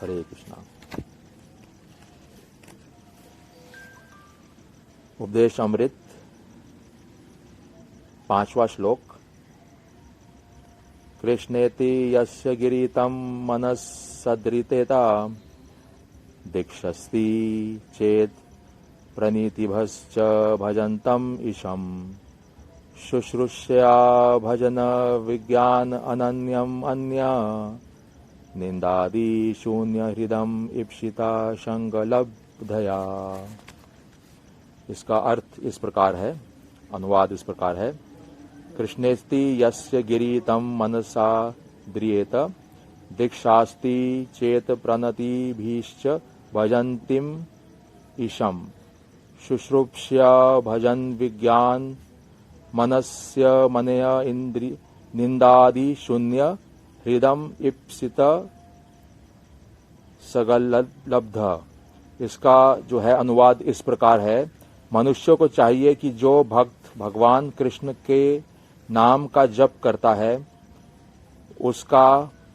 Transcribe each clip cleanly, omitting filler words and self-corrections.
हरे कृष्णा। उपदेश अमृत 5वां श्लोक। कृष्णेति यस्य गिरितं मनस्सदृतेता दीक्षस्ति चेत् प्रणीतिभश्च भजन्तम् ईशम् शुश्रूष्या भजन विज्ञान अनन्यम् अन्य निंदादि शून्य हृदम इप्सिता संगलब्धया। इसका अर्थ इस प्रकार है, अनुवाद इस प्रकार है। कृष्णेस्ति यस्य गिरितं मनसा द्रियेत दीक्षास्ति चेत प्रणतिभिश्च भजन्तिम् ईशम् शुश्रूष्य भजन विज्ञान मनस्य मनय इंद्रिय निंदादि शून्य हृदम इप्सित सगलब्ध। इसका जो है अनुवाद इस प्रकार है। मनुष्य को चाहिए कि जो भक्त भगवान कृष्ण के नाम का जप करता है उसका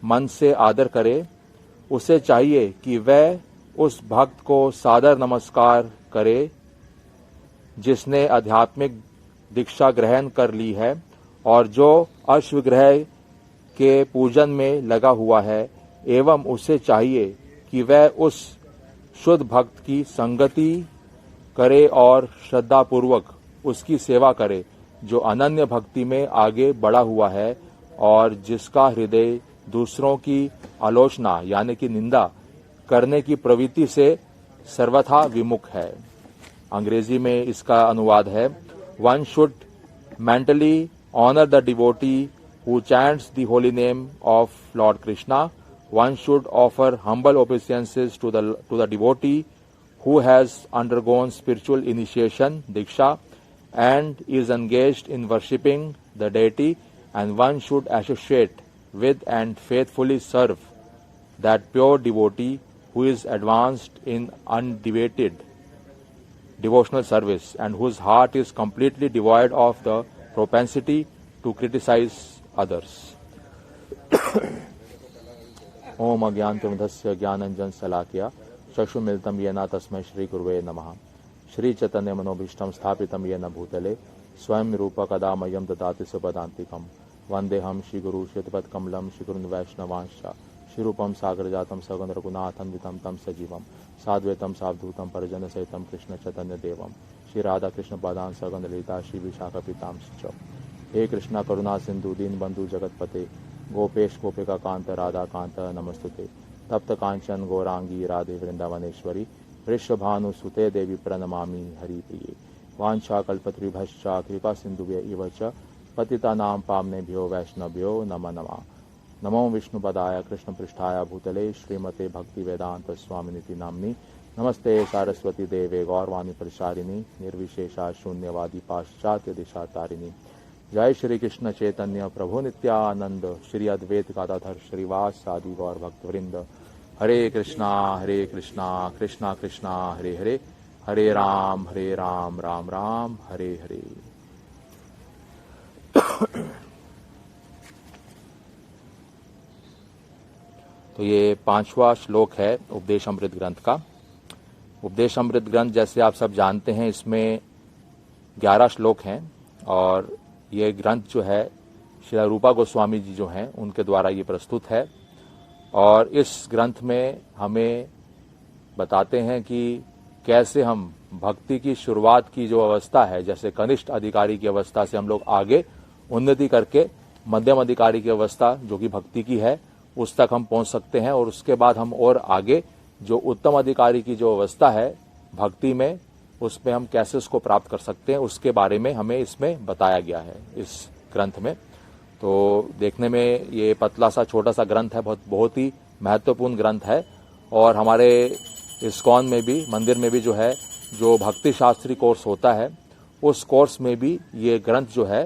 मन से आदर करे। उसे चाहिए कि वह उस भक्त को सादर नमस्कार करे जिसने आध्यात्मिक दीक्षा ग्रहण कर ली है और जो अश्वग्रह के पूजन में लगा हुआ है, एवं उसे चाहिए कि वह उस शुद्ध भक्त की संगति करे और श्रद्धापूर्वक उसकी सेवा करे जो अनन्य भक्ति में आगे बढ़ा हुआ है और जिसका हृदय दूसरों की आलोचना यानी कि निंदा करने की प्रवृत्ति से सर्वथा विमुख है। अंग्रेजी में इसका अनुवाद है, One should mentally honor the devotee who chants the holy name of Lord Krishna. One should offer humble obeisances to the devotee who has undergone spiritual initiation, Diksha, and is engaged in worshipping the deity, and one should associate with and faithfully serve that pure devotee who is advanced in undeviated devotional service and whose heart is completely devoid of the propensity to criticize others. ओम अज्ञानतिमिरस्य ज्ञानांजन शलाकया चक्षुर्मिलितं येन तस्मै श्री गुरुवे नमः। श्री चैतन्य मनोभीष्टं स्थापितं येन भूतले स्वयं रूप कदा मह्यं ददाति सुपदान्तिकं। वन्देऽहं श्रीगुरु श्रीयुतपदकमलं श्रीगुरून् वैष्णवांश्च श्रीरूपं सागरजातं सगण रघुनाथन्वितं तं सजीवं साद्वैतं सावधूतं परिजनसहितं कृष्ण चैतन्य देवं श्री राधा कृष्ण पादान् सगण ललिता श्री विशाखापितांश्च। हे कृष्णा करुणा सिंधु दीनबंधु जगतपते गोपेश गोपिका कांत राधा कांत नमस्तुते। तप्त कांचन गौरांगी राधे वृंदावनेश्वरी वृषभानुसुते देवी प्रणमामि हरिप्रिये। वाञ्छा कल्पतरुभ्यश्च कृपा सिन्धुभ्य च पतितानां पावनेभ्यो वैष्णवभ्यो नमो नमः। नमो विष्णुपदाय कृष्णपृष्ठाय भूतले श्रीमते भक्ति वेदांत स्वामिनिति नाम्नि। नमस्ते सारस्वती देवे गौरवाणी प्रचारिणी निर्विशेषा शून्यवादी पाश्चात्य दिशातारिणी। जय श्री कृष्ण चैतन्य प्रभु नित्यानंद श्री अद्वैत गदाधर श्रीवास आदि गौर भक्तवृंद। हरे कृष्णा कृष्णा कृष्णा हरे हरे, हरे राम राम राम हरे हरे। तो ये 5वां श्लोक है उपदेश अमृत ग्रंथ का। उपदेश अमृत ग्रंथ जैसे आप सब जानते हैं इसमें 11 श्लोक हैं और ये ग्रंथ जो है श्री रूपा गोस्वामी जी जो हैं उनके द्वारा ये प्रस्तुत है। और इस ग्रंथ में हमें बताते हैं कि कैसे हम भक्ति की शुरुआत की जो अवस्था है, जैसे कनिष्ठ अधिकारी की अवस्था से हम लोग आगे उन्नति करके मध्यम अधिकारी की अवस्था जो कि भक्ति की है उस तक हम पहुंच सकते हैं और उसके बाद हम और आगे जो उत्तम अधिकारी की जो अवस्था है भक्ति में उसमें हम कैसे उसको प्राप्त कर सकते हैं उसके बारे में हमें इसमें बताया गया है इस ग्रंथ में। तो देखने में ये पतला सा छोटा सा ग्रंथ है, बहुत ही महत्वपूर्ण ग्रंथ है। और हमारे इस्कॉन में भी मंदिर में भी जो है जो भक्ति शास्त्री कोर्स होता है उस कोर्स में भी ये ग्रंथ जो है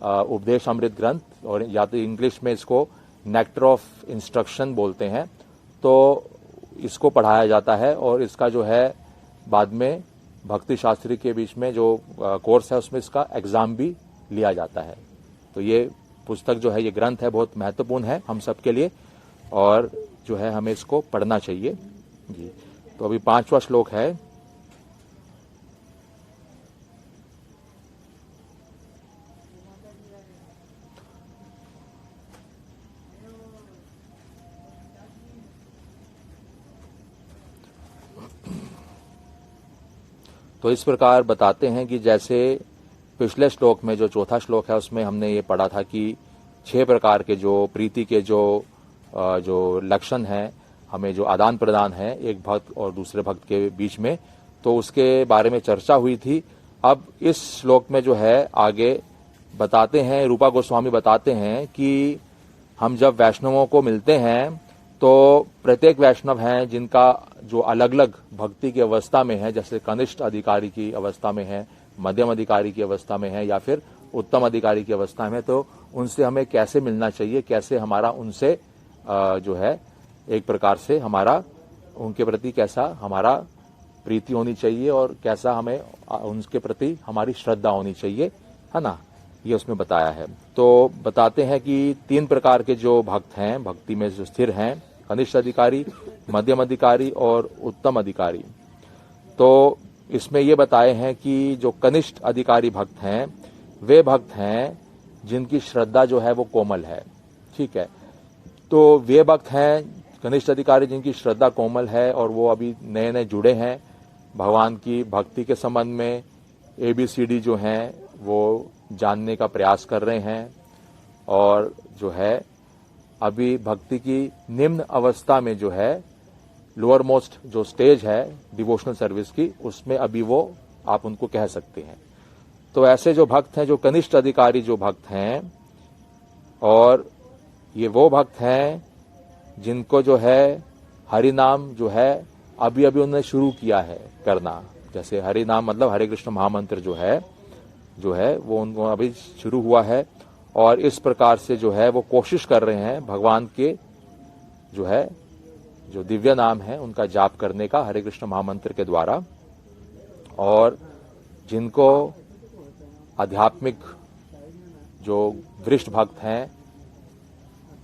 उपदेश अमृत ग्रंथ, और या तो इंग्लिश में इसको नेक्टर ऑफ इंस्ट्रक्शन बोलते हैं, तो इसको पढ़ाया जाता है। और इसका जो है बाद में भक्ति शास्त्री के बीच में जो कोर्स है उसमें इसका एग्जाम भी लिया जाता है। तो ये पुस्तक जो है ये ग्रंथ है बहुत महत्वपूर्ण है हम सब के लिए। और जो है हमें इसको पढ़ना चाहिए जी। तो अभी 5वां श्लोक है। तो इस प्रकार बताते हैं कि जैसे पिछले श्लोक में जो चौथा श्लोक है उसमें हमने ये पढ़ा था कि 6 प्रकार के जो प्रीति के जो लक्षण हैं, हमें जो आदान प्रदान है एक भक्त और दूसरे भक्त के बीच में, तो उसके बारे में चर्चा हुई थी। अब इस श्लोक में जो है आगे बताते हैं, रूपा गोस्वामी बताते हैं कि हम जब वैष्णवों को मिलते हैं तो प्रत्येक वैष्णव हैं जिनका जो अलग अलग भक्ति की अवस्था में है, जैसे कनिष्ठ अधिकारी की अवस्था में है, मध्यम अधिकारी की अवस्था में है या फिर उत्तम अधिकारी की अवस्था में, तो उनसे हमें कैसे मिलना चाहिए, कैसे हमारा उनसे जो है एक प्रकार से हमारा उनके प्रति कैसा हमारा प्रीति होनी चाहिए और कैसा हमें उनके प्रति हमारी श्रद्धा होनी चाहिए, है ना, ये उसमें बताया है। तो बताते हैं कि 3 प्रकार के जो भक्त हैं, भक्ति में जो स्थिर हैं, कनिष्ठ अधिकारी, मध्यम अधिकारी और उत्तम अधिकारी। तो इसमें ये बताए हैं कि जो कनिष्ठ अधिकारी भक्त हैं वे भक्त हैं जिनकी श्रद्धा जो है वो कोमल है, ठीक है। तो वे भक्त हैं कनिष्ठ अधिकारी जिनकी श्रद्धा कोमल है और वो अभी नए नए जुड़े हैं भगवान की भक्ति के संबंध में, ABCD जो हैं वो जानने का प्रयास कर रहे हैं और जो है अभी भक्ति की निम्न अवस्था में जो है लोअर मोस्ट जो स्टेज है डिवोशनल सर्विस की, उसमें अभी वो आप उनको कह सकते हैं। तो ऐसे जो भक्त हैं, जो कनिष्ठ अधिकारी जो भक्त हैं, और ये वो भक्त हैं जिनको जो है हरि नाम जो है अभी अभी उन्होंने शुरू किया है करना। जैसे हरि नाम मतलब हरे कृष्ण महामंत्र जो है वो उनको अभी शुरू हुआ है और इस प्रकार से जो है वो कोशिश कर रहे हैं भगवान के जो है जो दिव्य नाम है उनका जाप करने का हरे कृष्ण महामंत्र के द्वारा। और जिनको आध्यात्मिक जो वरिष्ठ भक्त हैं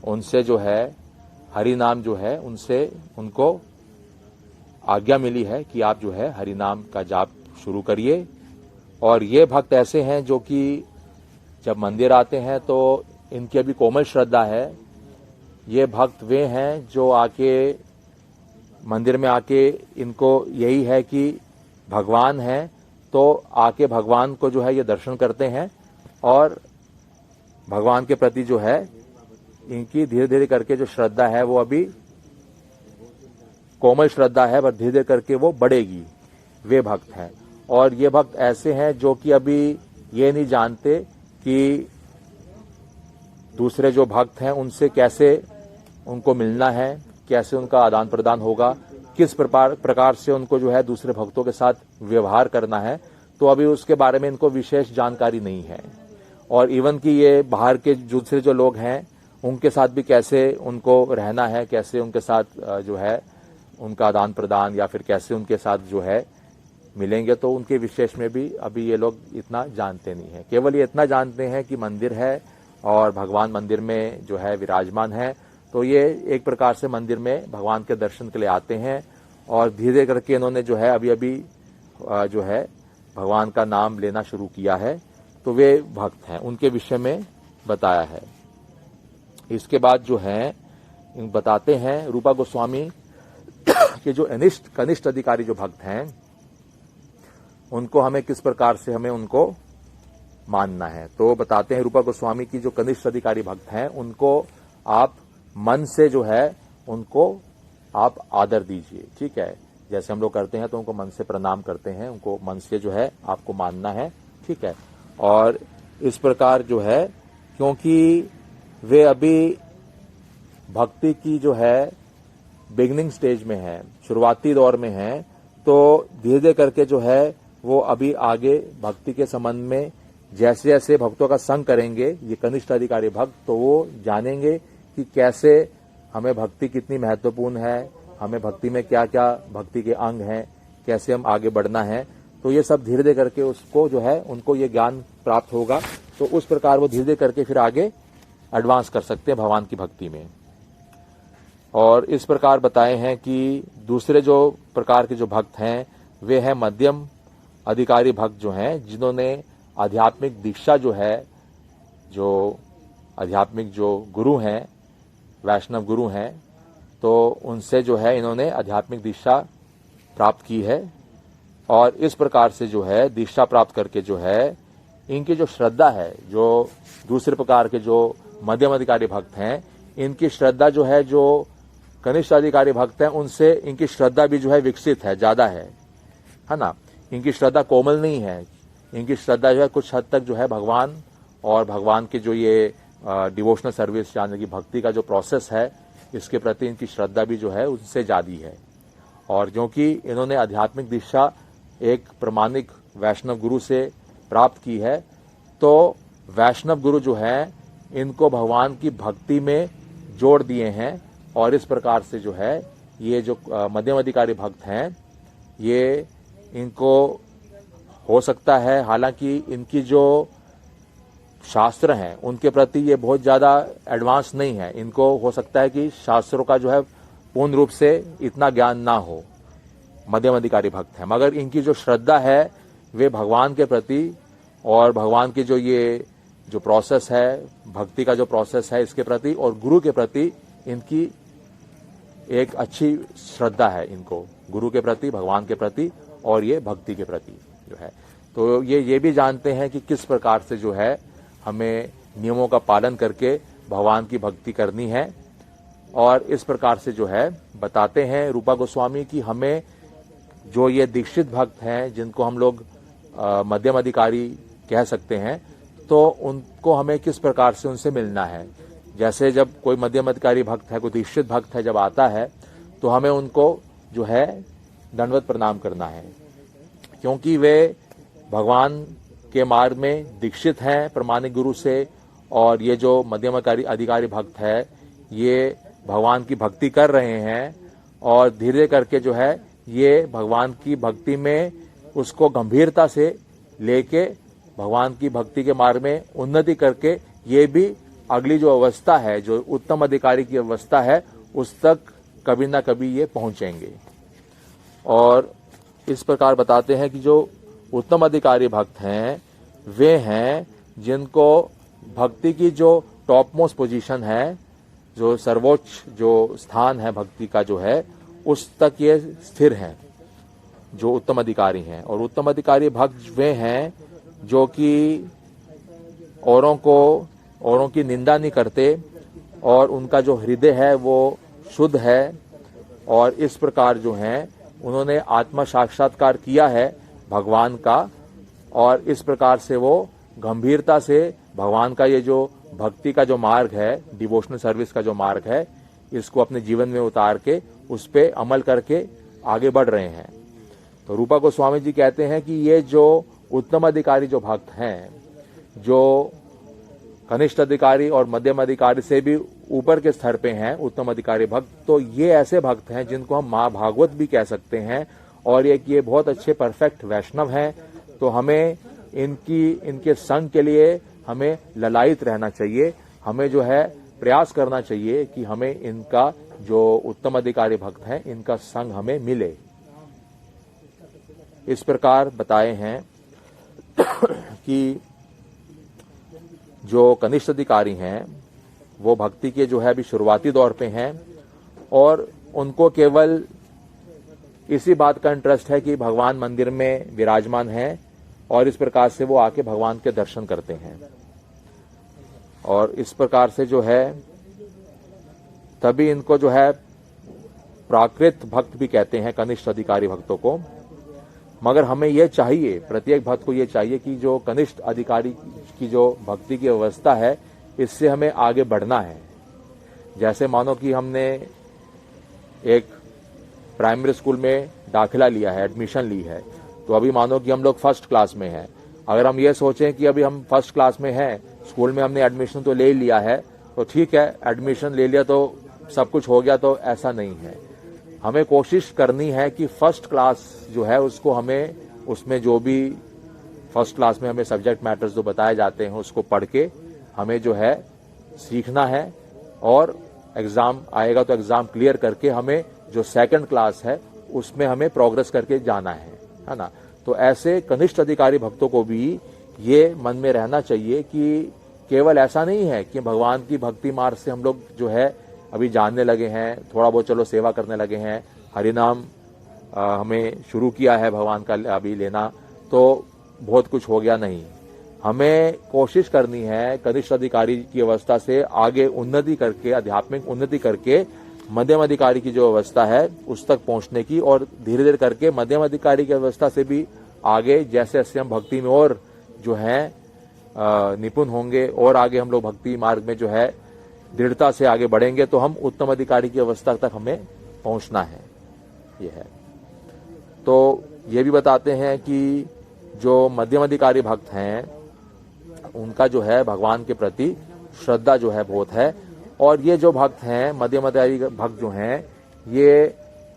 उनसे जो है हरि नाम जो है उनसे उनको आज्ञा मिली है कि आप जो है हरि नाम का जाप शुरू करिए। और ये भक्त ऐसे हैं जो कि जब मंदिर आते हैं तो इनकी अभी कोमल श्रद्धा है। ये भक्त वे हैं जो आके मंदिर में आके इनको यही है कि भगवान है, तो आके भगवान को जो है ये दर्शन करते हैं और भगवान के प्रति जो है इनकी धीरे धीरे करके जो श्रद्धा है वो अभी कोमल श्रद्धा है, पर धीरे धीरे करके वो बढ़ेगी। वे भक्त हैं और ये भक्त ऐसे हैं जो कि अभी ये नहीं जानते कि दूसरे जो भक्त हैं उनसे कैसे उनको मिलना है, कैसे उनका आदान प्रदान होगा, किस प्रकार से उनको जो है दूसरे भक्तों के साथ व्यवहार करना है, तो अभी उसके बारे में इनको विशेष जानकारी नहीं है। और इवन कि ये बाहर के दूसरे जो लोग हैं उनके साथ भी कैसे उनको रहना है, कैसे उनके साथ जो है उनका आदान प्रदान या फिर कैसे उनके साथ जो है मिलेंगे, तो उनके विशेष में भी अभी ये लोग इतना जानते नहीं है। केवल ये इतना जानते हैं कि मंदिर है और भगवान मंदिर में जो है विराजमान है, तो ये एक प्रकार से मंदिर में भगवान के दर्शन के लिए आते हैं और धीरे धीरे करके इन्होंने जो है अभी अभी जो है भगवान का नाम लेना शुरू किया है, तो वे भक्त हैं, उनके विषय में बताया है। इसके बाद जो है बताते हैं रूपा गोस्वामी कि जो कनिष्ठ अधिकारी जो भक्त हैं उनको हमें किस प्रकार से हमें उनको मानना है। तो बताते हैं रूपा गोस्वामी की जो कनिष्ठ अधिकारी भक्त हैं उनको आप मन से जो है उनको आप आदर दीजिए, ठीक है। जैसे हम लोग करते हैं तो उनको मन से प्रणाम करते हैं, उनको मन से जो है आपको मानना है, ठीक है। और इस प्रकार जो है क्योंकि वे अभी भक्ति की जो है बिगनिंग स्टेज में है, शुरुआती दौर में है, तो धीरे धीरे करके जो है वो अभी आगे भक्ति के संबंध में जैसे जैसे भक्तों का संग करेंगे ये कनिष्ठ अधिकारी भक्त, तो वो जानेंगे कि कैसे हमें भक्ति कितनी महत्वपूर्ण है, हमें भक्ति में क्या क्या भक्ति के अंग हैं, कैसे हम आगे बढ़ना है। तो ये सब धीरे धीरे करके उसको जो है उनको ये ज्ञान प्राप्त होगा, तो उस प्रकार वो धीरे धीरे करके फिर आगे एडवांस कर सकते हैं भगवान की भक्ति में। और इस प्रकार बताए हैं कि दूसरे जो प्रकार के जो भक्त हैं वे हैं मध्यम अधिकारी भक्त जो हैं, जिन्होंने आध्यात्मिक दीक्षा जो है, जो आध्यात्मिक जो गुरु हैं, वैष्णव गुरु हैं, तो उनसे जो है इन्होंने आध्यात्मिक दीक्षा प्राप्त की है। और इस प्रकार से जो है दीक्षा प्राप्त करके जो है इनकी जो श्रद्धा है, जो दूसरे प्रकार के जो मध्यम अधिकारी भक्त हैं, इनकी श्रद्धा जो है, जो कनिष्ठ अधिकारी भक्त हैं, उनसे इनकी श्रद्धा भी जो है विकसित है, ज्यादा है ना। इनकी श्रद्धा कोमल नहीं है, इनकी श्रद्धा जो है कुछ हद तक जो है भगवान और भगवान के जो ये डिवोशनल सर्विस यानी कि भक्ति का जो प्रोसेस है, इसके प्रति इनकी श्रद्धा भी जो है उनसे ज्यादा है। और क्योंकि इन्होंने आध्यात्मिक दीक्षा एक प्रमाणिक वैष्णव गुरु से प्राप्त की है, तो वैष्णव गुरु जो है इनको भगवान की भक्ति में जोड़ दिए हैं। और इस प्रकार से जो है ये जो मध्यम अधिकारी भक्त हैं, ये इनको हो सकता है, हालांकि इनकी जो शास्त्र हैं उनके प्रति ये बहुत ज्यादा एडवांस नहीं है, इनको हो सकता है कि शास्त्रों का जो है पूर्ण रूप से इतना ज्ञान ना हो, मध्यम अधिकारी भक्त हैं, मगर इनकी जो श्रद्धा है वे भगवान के प्रति और भगवान की जो ये जो प्रोसेस है, भक्ति का जो प्रोसेस है, इसके प्रति और गुरु के प्रति इनकी एक अच्छी श्रद्धा है, इनको गुरु के प्रति, भगवान के प्रति और ये भक्ति के प्रति जो है। तो ये भी जानते हैं कि किस प्रकार से जो है हमें नियमों का पालन करके भगवान की भक्ति करनी है। और इस प्रकार से जो है बताते हैं रूपा गोस्वामी कि हमें जो ये दीक्षित भक्त हैं, जिनको हम लोग मध्यम अधिकारी कह सकते हैं, तो उनको हमें किस प्रकार से उनसे मिलना है। जैसे जब कोई मध्यम अधिकारी भक्त है, कोई दीक्षित भक्त है, जब आता है तो हमें उनको जो है दंडवत प्रणाम करना है, क्योंकि वे भगवान के मार्ग में दीक्षित हैं प्रमाणिक गुरु से। और ये जो मध्यम अधिकारी भक्त है, ये भगवान की भक्ति कर रहे हैं और धीरे करके जो है ये भगवान की भक्ति में उसको गंभीरता से लेके भगवान की भक्ति के मार्ग में उन्नति करके ये भी अगली जो अवस्था है, जो उत्तम अधिकारी की अवस्था है, उस तक कभी ना कभी ये पहुंचेंगे। और इस प्रकार बताते हैं कि जो उत्तम अधिकारी भक्त हैं वे हैं जिनको भक्ति की जो टॉप मोस्ट पोजीशन है, जो सर्वोच्च जो स्थान है भक्ति का जो है, उस तक ये स्थिर हैं, जो उत्तम अधिकारी हैं। और उत्तम अधिकारी भक्त वे हैं जो कि औरों की निंदा नहीं करते और उनका जो हृदय है वो शुद्ध है। और इस प्रकार जो हैं उन्होंने आत्मा साक्षात्कार किया है भगवान का, और इस प्रकार से वो गंभीरता से भगवान का ये जो भक्ति का जो मार्ग है, डिवोशनल सर्विस का जो मार्ग है, इसको अपने जीवन में उतार के उस पे अमल करके आगे बढ़ रहे हैं। तो रूपा गोस्वामी जी कहते हैं कि ये जो उत्तम अधिकारी जो भक्त हैं, जो कनिष्ठ अधिकारी और मध्यम अधिकारी से भी ऊपर के स्तर पे हैं उत्तम अधिकारी भक्त, तो ये ऐसे भक्त हैं जिनको हम माँ भागवत भी कह सकते हैं। और ये बहुत अच्छे परफेक्ट वैष्णव हैं। तो हमें इनके संग के लिए हमें ललायित रहना चाहिए, हमें जो है प्रयास करना चाहिए कि हमें इनका जो उत्तम अधिकारी भक्त हैं इनका संग हमें मिले। इस प्रकार बताए हैं कि जो कनिष्ठ अधिकारी हैं वो भक्ति के जो है अभी शुरुआती दौर पे हैं और उनको केवल इसी बात का इंटरेस्ट है कि भगवान मंदिर में विराजमान है और इस प्रकार से वो आके भगवान के दर्शन करते हैं। और इस प्रकार से जो है तभी इनको जो है प्राकृत भक्त भी कहते हैं, कनिष्ठ अधिकारी भक्तों को। मगर हमें यह चाहिए, प्रत्येक भक्त को यह चाहिए कि जो कनिष्ठ अधिकारी की जो भक्ति की अवस्था है इससे हमें आगे बढ़ना है। जैसे मानो कि हमने एक प्राइमरी स्कूल में दाखिला लिया है, एडमिशन ली है, तो अभी मानो कि हम लोग फर्स्ट क्लास में हैं। अगर हम ये सोचें कि अभी हम फर्स्ट क्लास में हैं, स्कूल में हमने एडमिशन तो ले लिया है, तो ठीक है, एडमिशन ले लिया तो सब कुछ हो गया, तो ऐसा नहीं है। हमें कोशिश करनी है कि फर्स्ट क्लास जो है उसको हमें, उसमें जो भी फर्स्ट क्लास में हमें सब्जेक्ट मैटर्स जो बताए जाते हैं उसको पढ़ के हमें जो है सीखना है और एग्जाम आएगा तो एग्जाम क्लियर करके हमें जो सेकंड क्लास है उसमें हमें प्रोग्रेस करके जाना है ना। तो ऐसे कनिष्ठ अधिकारी भक्तों को भी ये मन में रहना चाहिए कि केवल ऐसा नहीं है कि भगवान की भक्ति मार्ग से हम लोग जो है अभी जानने लगे हैं, थोड़ा बहुत चलो सेवा करने लगे हैं, हरिनाम हमें शुरू किया है भगवान का अभी लेना, तो बहुत कुछ हो गया नहीं। हमें कोशिश करनी है कनिष्ठ अधिकारी की अवस्था से आगे उन्नति करके, आध्यात्मिक उन्नति करके मध्यम अधिकारी की जो अवस्था है उस तक पहुंचने की, और धीरे धीरे करके मध्यम अधिकारी की अवस्था से भी आगे जैसे जैसे हम भक्ति में और जो है निपुण होंगे और आगे हम लोग भक्ति मार्ग में जो है दृढ़ता से आगे बढ़ेंगे तो हम उत्तम अधिकारी की अवस्था तक हमें पहुंचना है, ये है। तो ये भी बताते हैं कि जो मध्यम अधिकारी भक्त हैं उनका जो है भगवान के प्रति श्रद्धा जो है बहुत है, और ये जो भक्त हैं मध्यम अधिकारी भक्त जो हैं ये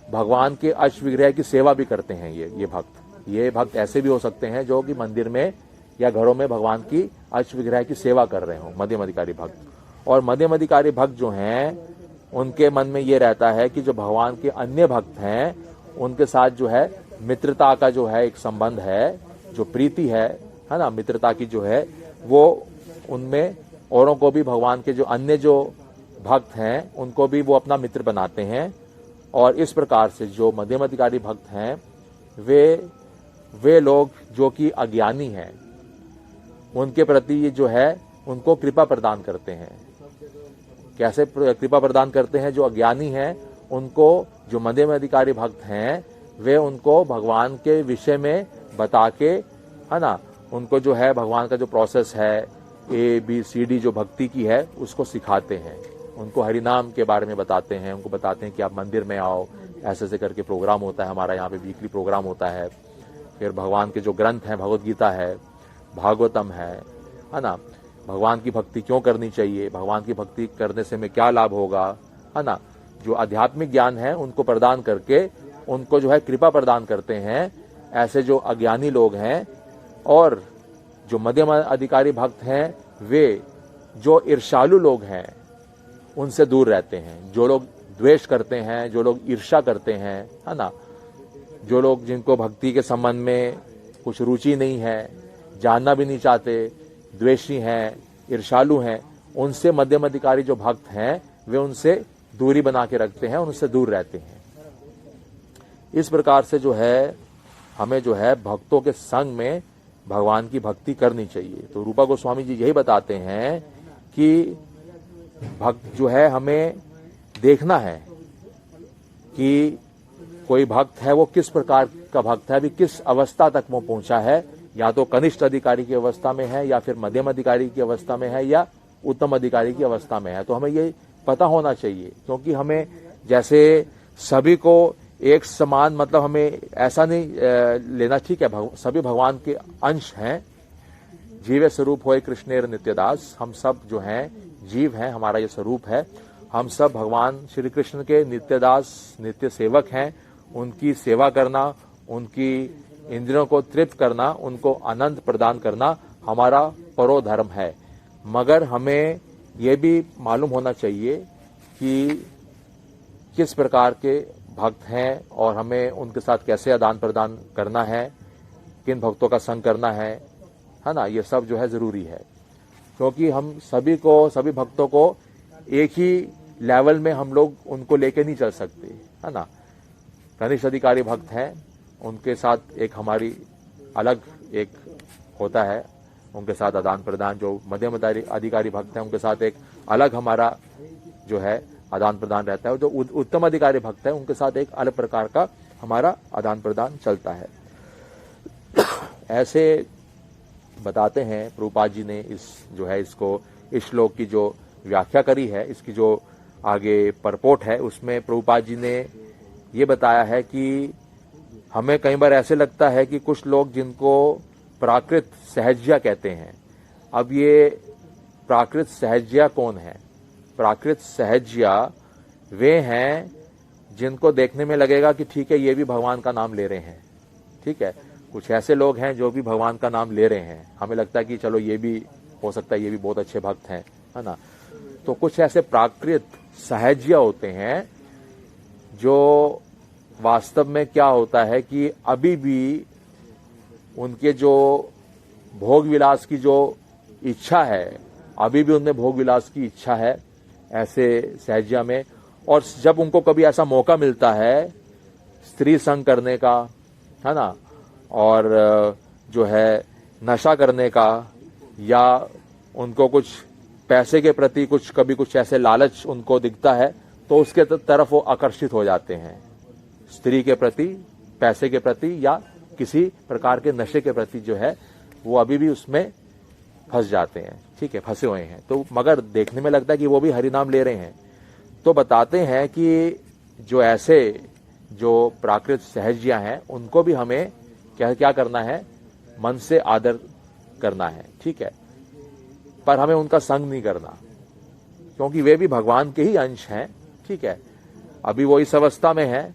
भगवान के अष्टविग्रह की सेवा भी करते हैं। ये भक्त ऐसे भी हो सकते हैं जो कि मंदिर में या घरों में भगवान की अष्टविग्रह की सेवा कर रहे हो, मध्यम अधिकारी भक्त। और मध्यम अधिकारी भक्त जो हैं उनके मन में ये रहता है कि जो भगवान के अन्य भक्त हैं उनके साथ जो है मित्रता का जो है एक संबंध है, जो प्रीति है ना, मित्रता की जो है वो उनमें औरों को भी, भगवान के जो अन्य जो भक्त हैं उनको भी वो अपना मित्र बनाते हैं। और इस प्रकार से जो मध्यम अधिकारी भक्त हैं वे लोग जो कि अज्ञानी हैं उनके प्रति ये जो है उनको कृपा प्रदान करते हैं। कैसे कृपा प्रदान करते हैं? जो अज्ञानी हैं उनको, जो मध्यम अधिकारी भक्त हैं वे उनको भगवान के विषय में बता के, है ना, उनको जो है भगवान का जो प्रोसेस है ABCD जो भक्ति की है उसको सिखाते हैं, उनको हरिनाम के बारे में बताते हैं, उनको बताते हैं कि आप मंदिर में आओ, ऐसे ऐसे करके प्रोग्राम होता है हमारा यहाँ पे, वीकली प्रोग्राम होता है। फिर भगवान के जो ग्रंथ हैं, भगवत गीता है, भागवतम है ना, भगवान की भक्ति क्यों करनी चाहिए, भगवान की भक्ति करने से हमें क्या लाभ होगा, है ना, जो आध्यात्मिक ज्ञान है उनको प्रदान करके उनको जो है कृपा प्रदान करते हैं ऐसे जो अज्ञानी लोग हैं। और जो मध्यम अधिकारी भक्त हैं वे जो ईर्ष्यालु लोग हैं उनसे दूर रहते हैं, जो लोग द्वेष करते हैं, जो लोग ईर्ष्या करते हैं, है ना, जो लोग जिनको भक्ति के संबंध में कुछ रुचि नहीं है, जानना भी नहीं चाहते, द्वेषी हैं, ईर्ष्यालु हैं, उनसे मध्यम अधिकारी जो भक्त हैं वे उनसे दूरी बना के रखते हैं, उनसे दूर रहते हैं। इस प्रकार से जो है हमें जो है भक्तों के संग में भगवान की भक्ति करनी चाहिए। तो रूपा गोस्वामी जी यही बताते हैं कि भक्त जो है हमें देखना है कि कोई भक्त है वो किस प्रकार का भक्त है, अभी किस अवस्था तक वो पहुंचा है, या तो कनिष्ठ अधिकारी की अवस्था में है, या फिर मध्यम अधिकारी की अवस्था में है, या उत्तम अधिकारी की अवस्था में है। तो हमें ये पता होना चाहिए, क्योंकि हमें जैसे सभी को एक समान, मतलब हमें ऐसा नहीं लेना, ठीक है सभी भगवान के अंश हैं, जीव स्वरूप होए कृष्णेर नित्यदास, हम सब जो हैं जीव हैं, हमारा ये स्वरूप है, हम सब भगवान श्री कृष्ण के नित्यदास, नित्य सेवक हैं। उनकी सेवा करना, उनकी इंद्रियों को तृप्त करना, उनको आनंद प्रदान करना हमारा परो धर्म है। मगर हमें ये भी मालूम होना चाहिए कि किस प्रकार के भक्त हैं और हमें उनके साथ कैसे आदान प्रदान करना है, किन भक्तों का संग करना है ना, ये सब जो है जरूरी है। क्योंकि हम सभी भक्तों को एक ही लेवल में हम लोग उनको लेके नहीं चल सकते, है ना। कनिष्ठ अधिकारी भक्त हैं, उनके साथ एक हमारी अलग एक होता है, उनके साथ आदान प्रदान। जो मध्यम अधिकारी भक्त हैं उनके साथ एक अलग हमारा जो है आदान प्रदान रहता है। जो उत्तम अधिकारी भक्त है उनके साथ एक अलग प्रकार का हमारा आदान प्रदान चलता है। ऐसे बताते हैं प्रभुपाद जी ने इस श्लोक की जो व्याख्या करी है, इसकी जो आगे परपोट है, उसमें प्रभुपाद जी ने ये बताया है कि हमें कई बार ऐसे लगता है कि कुछ लोग जिनको प्राकृत सहज्या कहते हैं, अब ये प्राकृत सहज्या कौन है? प्राकृत सहज्या वे हैं जिनको देखने में लगेगा कि ठीक है ये भी भगवान का नाम ले रहे हैं, ठीक है। कुछ ऐसे लोग हैं जो भी भगवान का नाम ले रहे हैं, हमें लगता है कि चलो ये भी हो सकता है, ये भी बहुत अच्छे भक्त हैं, है ना। तो कुछ ऐसे प्राकृत सहज्य होते हैं, जो वास्तव में क्या होता है कि अभी भी उनके जो भोग विलास की जो इच्छा है, अभी भी उनमें भोग विलास की इच्छा है ऐसे सहज्या में। और जब उनको कभी ऐसा मौका मिलता है स्त्री संग करने का, है ना, और जो है नशा करने का, या उनको कुछ पैसे के प्रति कभी कुछ ऐसे लालच उनको दिखता है, तो उसके तरफ वो आकर्षित हो जाते हैं, स्त्री के प्रति, पैसे के प्रति, या किसी प्रकार के नशे के प्रति जो है वो अभी भी उसमें फंस जाते हैं। ठीक है, फंसे हुए हैं। तो मगर देखने में लगता है कि वो भी हरिनाम ले रहे हैं। तो बताते हैं कि जो ऐसे जो प्राकृत सहजियां हैं उनको भी हमें क्या करना है, मन से आदर करना है। ठीक है, पर हमें उनका संग नहीं करना, क्योंकि वे भी भगवान के ही अंश हैं। ठीक है, अभी वो इस अवस्था में है,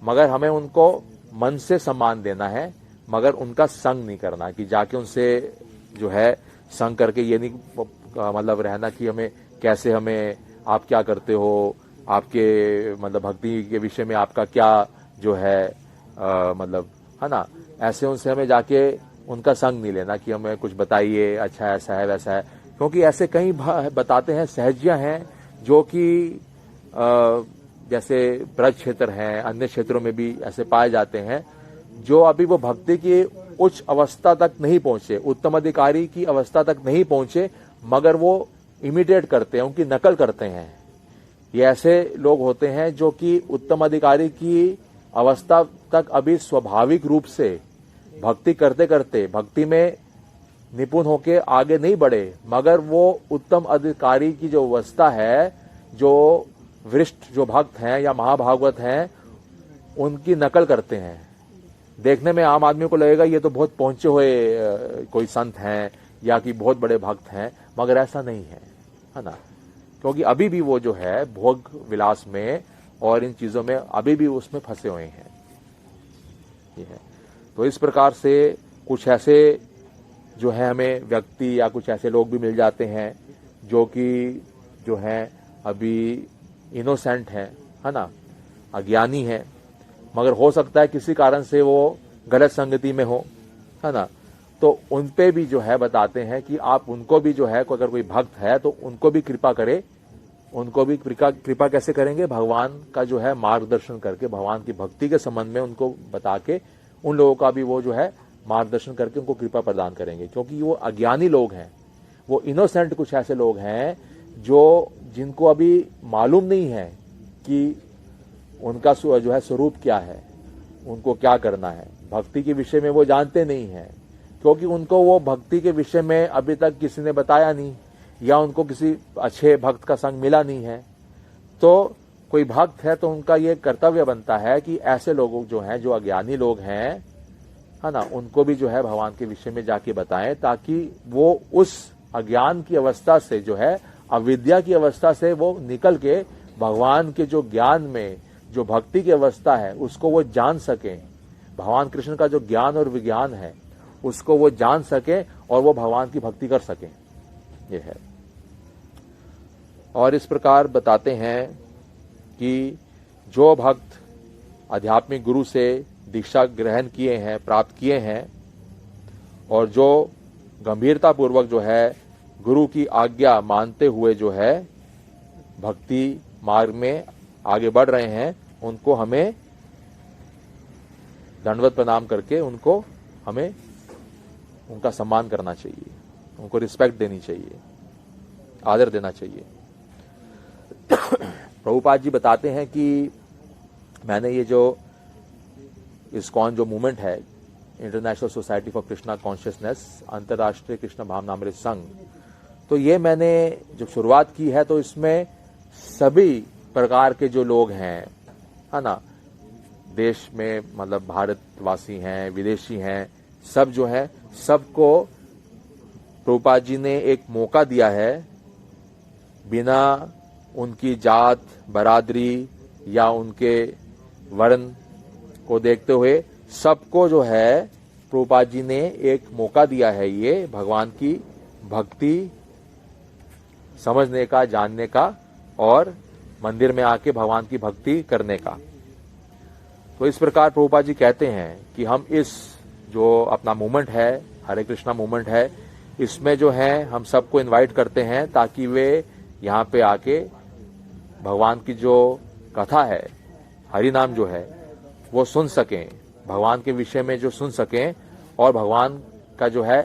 मगर हमें उनको मन से सम्मान देना है, मगर उनका संग नहीं करना, कि जाके उनसे जो है संग करके ये नहीं मतलब रहना कि हमें कैसे, हमें आप क्या करते हो, आपके मतलब भक्ति के विषय में आपका क्या जो है मतलब, है ना, ऐसे उनसे हमें जाके उनका संग नहीं लेना कि हमें कुछ बताइए, अच्छा ऐसा है वैसा है। क्योंकि ऐसे कई बताते हैं सहजियां हैं जो कि जैसे ब्रज क्षेत्र हैं, अन्य क्षेत्रों में भी ऐसे पाए जाते हैं, जो अभी वो भक्ति की उच्च अवस्था तक नहीं पहुंचे, उत्तम अधिकारी की अवस्था तक नहीं पहुंचे, मगर वो इमिटेट करते हैं, उनकी नकल करते हैं। ये ऐसे लोग होते हैं जो कि उत्तम अधिकारी की अवस्था तक अभी स्वाभाविक रूप से भक्ति करते करते भक्ति में निपुण होके आगे नहीं बढ़े, मगर वो उत्तम अधिकारी की जो अवस्था है, जो वरिष्ठ जो भक्त हैं या महाभागवत हैं, उनकी नकल करते हैं। देखने में आम आदमी को लगेगा ये तो बहुत पहुंचे हुए कोई संत हैं या कि बहुत बड़े भक्त हैं, मगर ऐसा नहीं है ना, क्योंकि अभी भी वो जो है भोग विलास में और इन चीजों में अभी भी उसमें फंसे हुए हैं। ये है। तो इस प्रकार से कुछ ऐसे जो है हमें व्यक्ति या कुछ ऐसे लोग भी मिल जाते हैं जो कि जो है अभी इनोसेंट हैं, है ना, अज्ञानी हैं, मगर हो सकता है किसी कारण से वो गलत संगति में हो, है ना। तो उन पे भी जो है बताते हैं कि आप उनको भी जो है, अगर कोई भक्त है तो उनको भी कृपा करे। उनको भी कृपा कैसे करेंगे, भगवान का जो है मार्गदर्शन करके, भगवान की भक्ति के संबंध में उनको बता के उन लोगों का भी वो जो है मार्गदर्शन करके उनको कृपा प्रदान करेंगे। क्योंकि वो अज्ञानी लोग हैं, वो इनोसेंट कुछ ऐसे लोग हैं जो जिनको अभी मालूम नहीं है कि उनका जो है स्वरूप क्या है, उनको क्या करना है, भक्ति के विषय में वो जानते नहीं है, क्योंकि उनको वो भक्ति के विषय में अभी तक किसी ने बताया नहीं, या उनको किसी अच्छे भक्त का संग मिला नहीं है। तो कोई भक्त है तो उनका ये कर्तव्य बनता है कि ऐसे लोग जो हैं, जो अज्ञानी लोग हैं, है ना, उनको भी जो है भगवान के विषय में जाके बताएं, ताकि वो उस अज्ञान की अवस्था से जो है, अविद्या की अवस्था से वो निकल के भगवान के जो ज्ञान में, जो भक्ति की अवस्था है, उसको वो जान सकें। भगवान कृष्ण का जो ज्ञान और विज्ञान है उसको वो जान सकें और वो भगवान की भक्ति कर सकें। ये है। और इस प्रकार बताते हैं कि जो भक्त आध्यात्मिक गुरु से दीक्षा ग्रहण किए हैं, प्राप्त किए हैं, और जो गंभीरता पूर्वक जो है गुरु की आज्ञा मानते हुए जो है भक्ति मार्ग में आगे बढ़ रहे हैं, उनको हमें दंडवत प्रणाम करके उनको हमें उनका सम्मान करना चाहिए, उनको रिस्पेक्ट देनी चाहिए, आदर देना चाहिए। प्रभुपाद जी बताते हैं कि मैंने ये जो इस्कॉन जो मूवमेंट है, international society for Krishna consciousness, अंतर्राष्ट्रीय कृष्ण भावनामृत संघ, तो ये मैंने जब शुरुआत की है तो इसमें सभी प्रकार के जो लोग हैं, है ना, देश में मतलब भारतवासी हैं, विदेशी हैं, सब जो है, सबको प्रभुपाद जी ने एक मौका दिया है, बिना उनकी जात, बरादरी या उनके वर्ण को देखते हुए सबको जो है प्रभुपाद जी ने एक मौका दिया है, ये भगवान की भक्ति समझने का, जानने का और मंदिर में आके भगवान की भक्ति करने का। तो इस प्रकार प्रभुपाद जी कहते हैं कि हम इस जो अपना मूवमेंट है, हरे कृष्णा मूवमेंट है, इसमें जो है हम सबको इनवाइट करते हैं ताकि वे यहाँ पे आके भगवान की जो कथा है, हरि नाम जो है वो सुन सकें, भगवान के विषय में जो सुन सकें और भगवान का जो है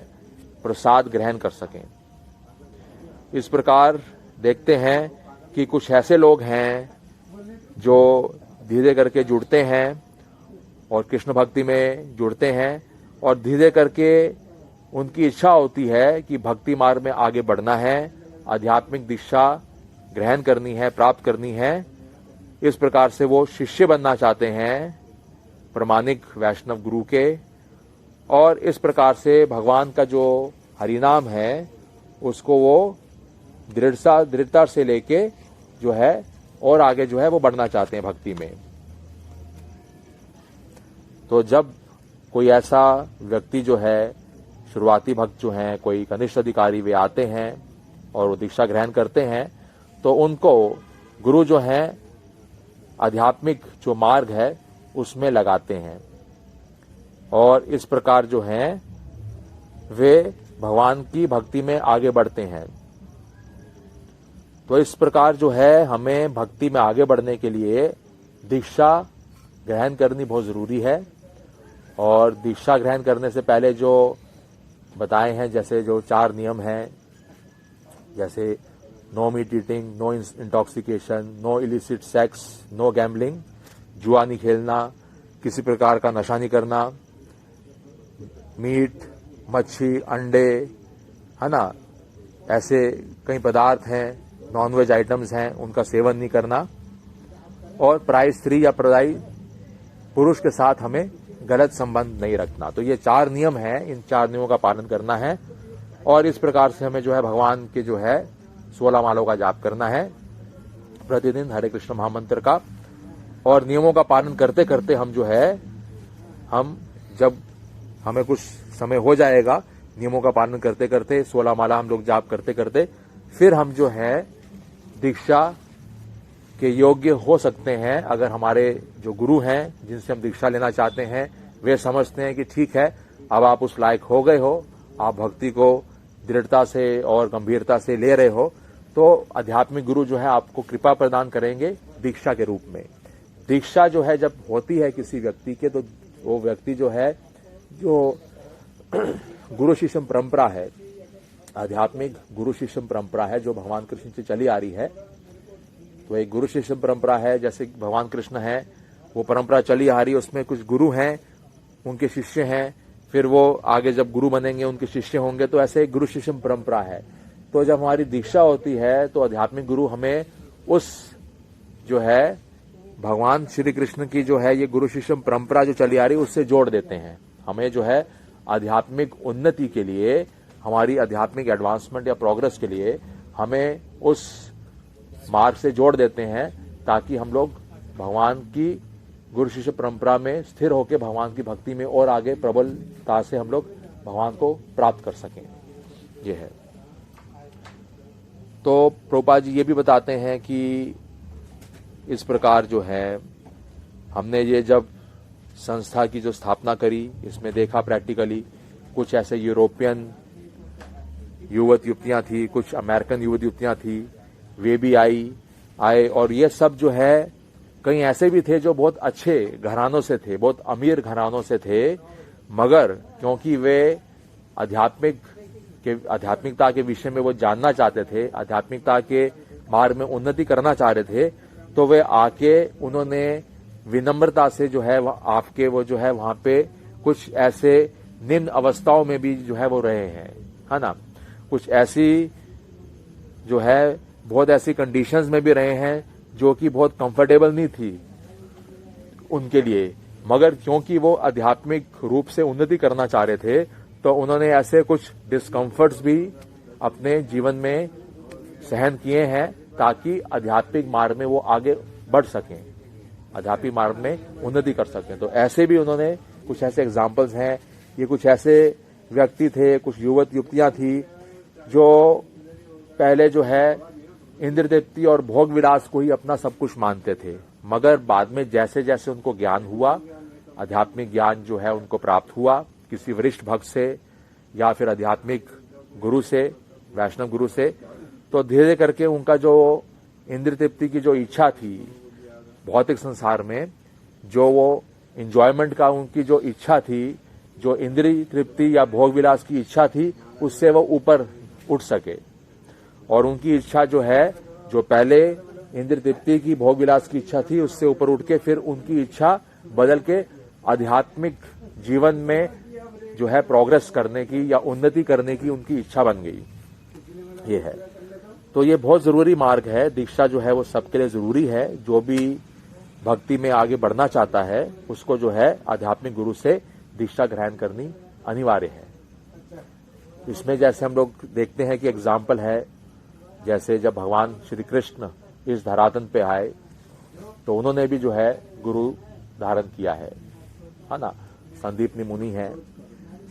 प्रसाद ग्रहण कर सकें। इस प्रकार देखते हैं कि कुछ ऐसे लोग हैं जो धीरे करके जुड़ते हैं और कृष्ण भक्ति में जुड़ते हैं और धीरे करके उनकी इच्छा होती है कि भक्ति मार्ग में आगे बढ़ना है, आध्यात्मिक दिशा ग्रहण करनी है, प्राप्त करनी है। इस प्रकार से वो शिष्य बनना चाहते हैं प्रमाणिक वैष्णव गुरु के, और इस प्रकार से भगवान का जो हरिनाम है उसको वो दृढ़ता से लेके जो है और आगे जो है वो बढ़ना चाहते हैं भक्ति में। तो जब कोई ऐसा व्यक्ति जो है, शुरुआती भक्त जो हैं, कोई कनिष्ठ अधिकारी वे आते हैं और वो दीक्षा ग्रहण करते हैं, तो उनको गुरु जो है आध्यात्मिक जो मार्ग है उसमें लगाते हैं और इस प्रकार जो है वे भगवान की भक्ति में आगे बढ़ते हैं। तो इस प्रकार जो है हमें भक्ति में आगे बढ़ने के लिए दीक्षा ग्रहण करनी बहुत जरूरी है। और दीक्षा ग्रहण करने से पहले जो बताए हैं, जैसे जो 4 नियम हैं, जैसे no meat eating, no intoxication, no illicit sex, no gambling, जुआ नहीं खेलना, किसी प्रकार का नशा नहीं करना, मीट, मच्छी, अंडे, है ना, ऐसे कई पदार्थ हैं, नॉनवेज आइटम्स हैं, उनका सेवन नहीं करना, और पराई स्त्री या पराई पुरुष के साथ हमें गलत संबंध नहीं रखना। तो ये 4 नियम हैं, इन 4 नियमों का पालन करना है और इस प्रकार से हमें जो है भगवान के जो है 16 मालों का जाप करना है प्रतिदिन, हरे कृष्ण महामंत्र का। और नियमों का पालन करते करते हम जो है, हम जब हमें कुछ समय हो जाएगा नियमों का पालन करते करते, 16 माला हम लोग जाप करते करते, फिर हम जो है दीक्षा के योग्य हो सकते हैं। अगर हमारे जो गुरु हैं जिनसे हम दीक्षा लेना चाहते हैं वे समझते हैं कि ठीक है, अब आप उस लायक हो गए हो, आप भक्ति को दृढ़ता से और गंभीरता से ले रहे हो, तो आध्यात्मिक गुरु जो है आपको कृपा प्रदान करेंगे दीक्षा के रूप में। दीक्षा जो है जब होती है किसी व्यक्ति के, तो वो व्यक्ति जो है, जो गुरु शिष्य परंपरा है, आध्यात्मिक गुरु शिष्य परंपरा है जो भगवान कृष्ण से चली आ रही है, तो एक गुरु शिष्य परंपरा है, जैसे भगवान कृष्ण है वो परंपरा चली आ रही है, उसमें कुछ गुरु हैं, उनके शिष्य हैं, फिर वो आगे जब गुरु बनेंगे उनके शिष्य होंगे, तो ऐसे एक गुरु शिष्य परंपरा है। तो जब हमारी दीक्षा होती है तो आध्यात्मिक गुरु हमें उस जो है भगवान श्री कृष्ण की जो है ये गुरु शिष्य परंपरा जो चली आ रही है उससे जोड़ देते हैं। हमें जो है आध्यात्मिक उन्नति के लिए, हमारी आध्यात्मिक एडवांसमेंट या प्रोग्रेस के लिए हमें उस मार्ग से जोड़ देते हैं, ताकि हम लोग भगवान की गुरु शिष्य परंपरा में स्थिर होकर भगवान की भक्ति में और आगे प्रबलता से हम लोग भगवान को प्राप्त कर सकें। ये है। तो प्रभुपाद जी ये भी बताते हैं कि इस प्रकार जो है हमने ये जब संस्था की जो स्थापना करी, इसमें देखा प्रैक्टिकली कुछ ऐसे यूरोपियन युवक युवतियां थी, कुछ अमेरिकन युवक युवतियां थी, वे भी आए और ये सब जो है कई ऐसे भी थे जो बहुत अच्छे घरानों से थे, बहुत अमीर घरानों से थे, मगर क्योंकि वे आध्यात्मिकता के विषय में वो जानना चाहते थे, आध्यात्मिकता के मार्ग में उन्नति करना चाह रहे थे, तो वे आके उन्होंने विनम्रता से जो है आपके वो जो है वहां पे कुछ ऐसे निम्न अवस्थाओं में भी जो है वो रहे हैं, है ना, कुछ ऐसी जो है बहुत ऐसी कंडीशंस में भी रहे हैं जो कि बहुत कंफर्टेबल नहीं थी उनके लिए, मगर क्योंकि वो आध्यात्मिक रूप से उन्नति करना चाह रहे थे तो उन्होंने ऐसे कुछ डिस्कम्फर्ट्स भी अपने जीवन में सहन किए हैं ताकि आध्यात्मिक मार्ग में वो आगे बढ़ सकें, आध्यात्मिक मार्ग में उन्नति कर सकें। तो ऐसे भी उन्होंने कुछ ऐसे एग्जाम्पल्स हैं। ये कुछ ऐसे व्यक्ति थे, कुछ युवक युवतियां थी जो पहले जो है इंद्र तृप्ति और भोग विलास को ही अपना सब कुछ मानते थे, मगर बाद में जैसे जैसे उनको ज्ञान हुआ, आध्यात्मिक ज्ञान जो है उनको प्राप्त हुआ किसी वरिष्ठ भक्त से या फिर आध्यात्मिक गुरु से, वैष्णव गुरु से, तो धीरे करके उनका जो इंद्र तृप्ति की जो इच्छा थी भौतिक संसार में, जो वो एंजॉयमेंट का उनकी जो इच्छा थी, जो इंद्रिय तृप्ति या भोग विलास की इच्छा थी, उससे वो ऊपर उठ सके। और उनकी इच्छा जो है, जो पहले इंद्र तृप्ति की भोग विलास की इच्छा थी, उससे ऊपर उठ के फिर उनकी इच्छा बदल के आध्यात्मिक जीवन में जो है प्रोग्रेस करने की या उन्नति करने की उनकी इच्छा बन गई। ये है, तो ये बहुत जरूरी मार्ग है। दीक्षा जो है वो सबके लिए जरूरी है। जो भी भक्ति में आगे बढ़ना चाहता है उसको जो है आध्यात्मिक गुरु से दीक्षा ग्रहण करनी अनिवार्य है। इसमें जैसे हम लोग देखते हैं कि एग्जाम्पल है, जैसे जब भगवान श्री कृष्ण इस धरातल पे आए तो उन्होंने भी जो है गुरु धारण किया है ना। संदीपनी मुनि है।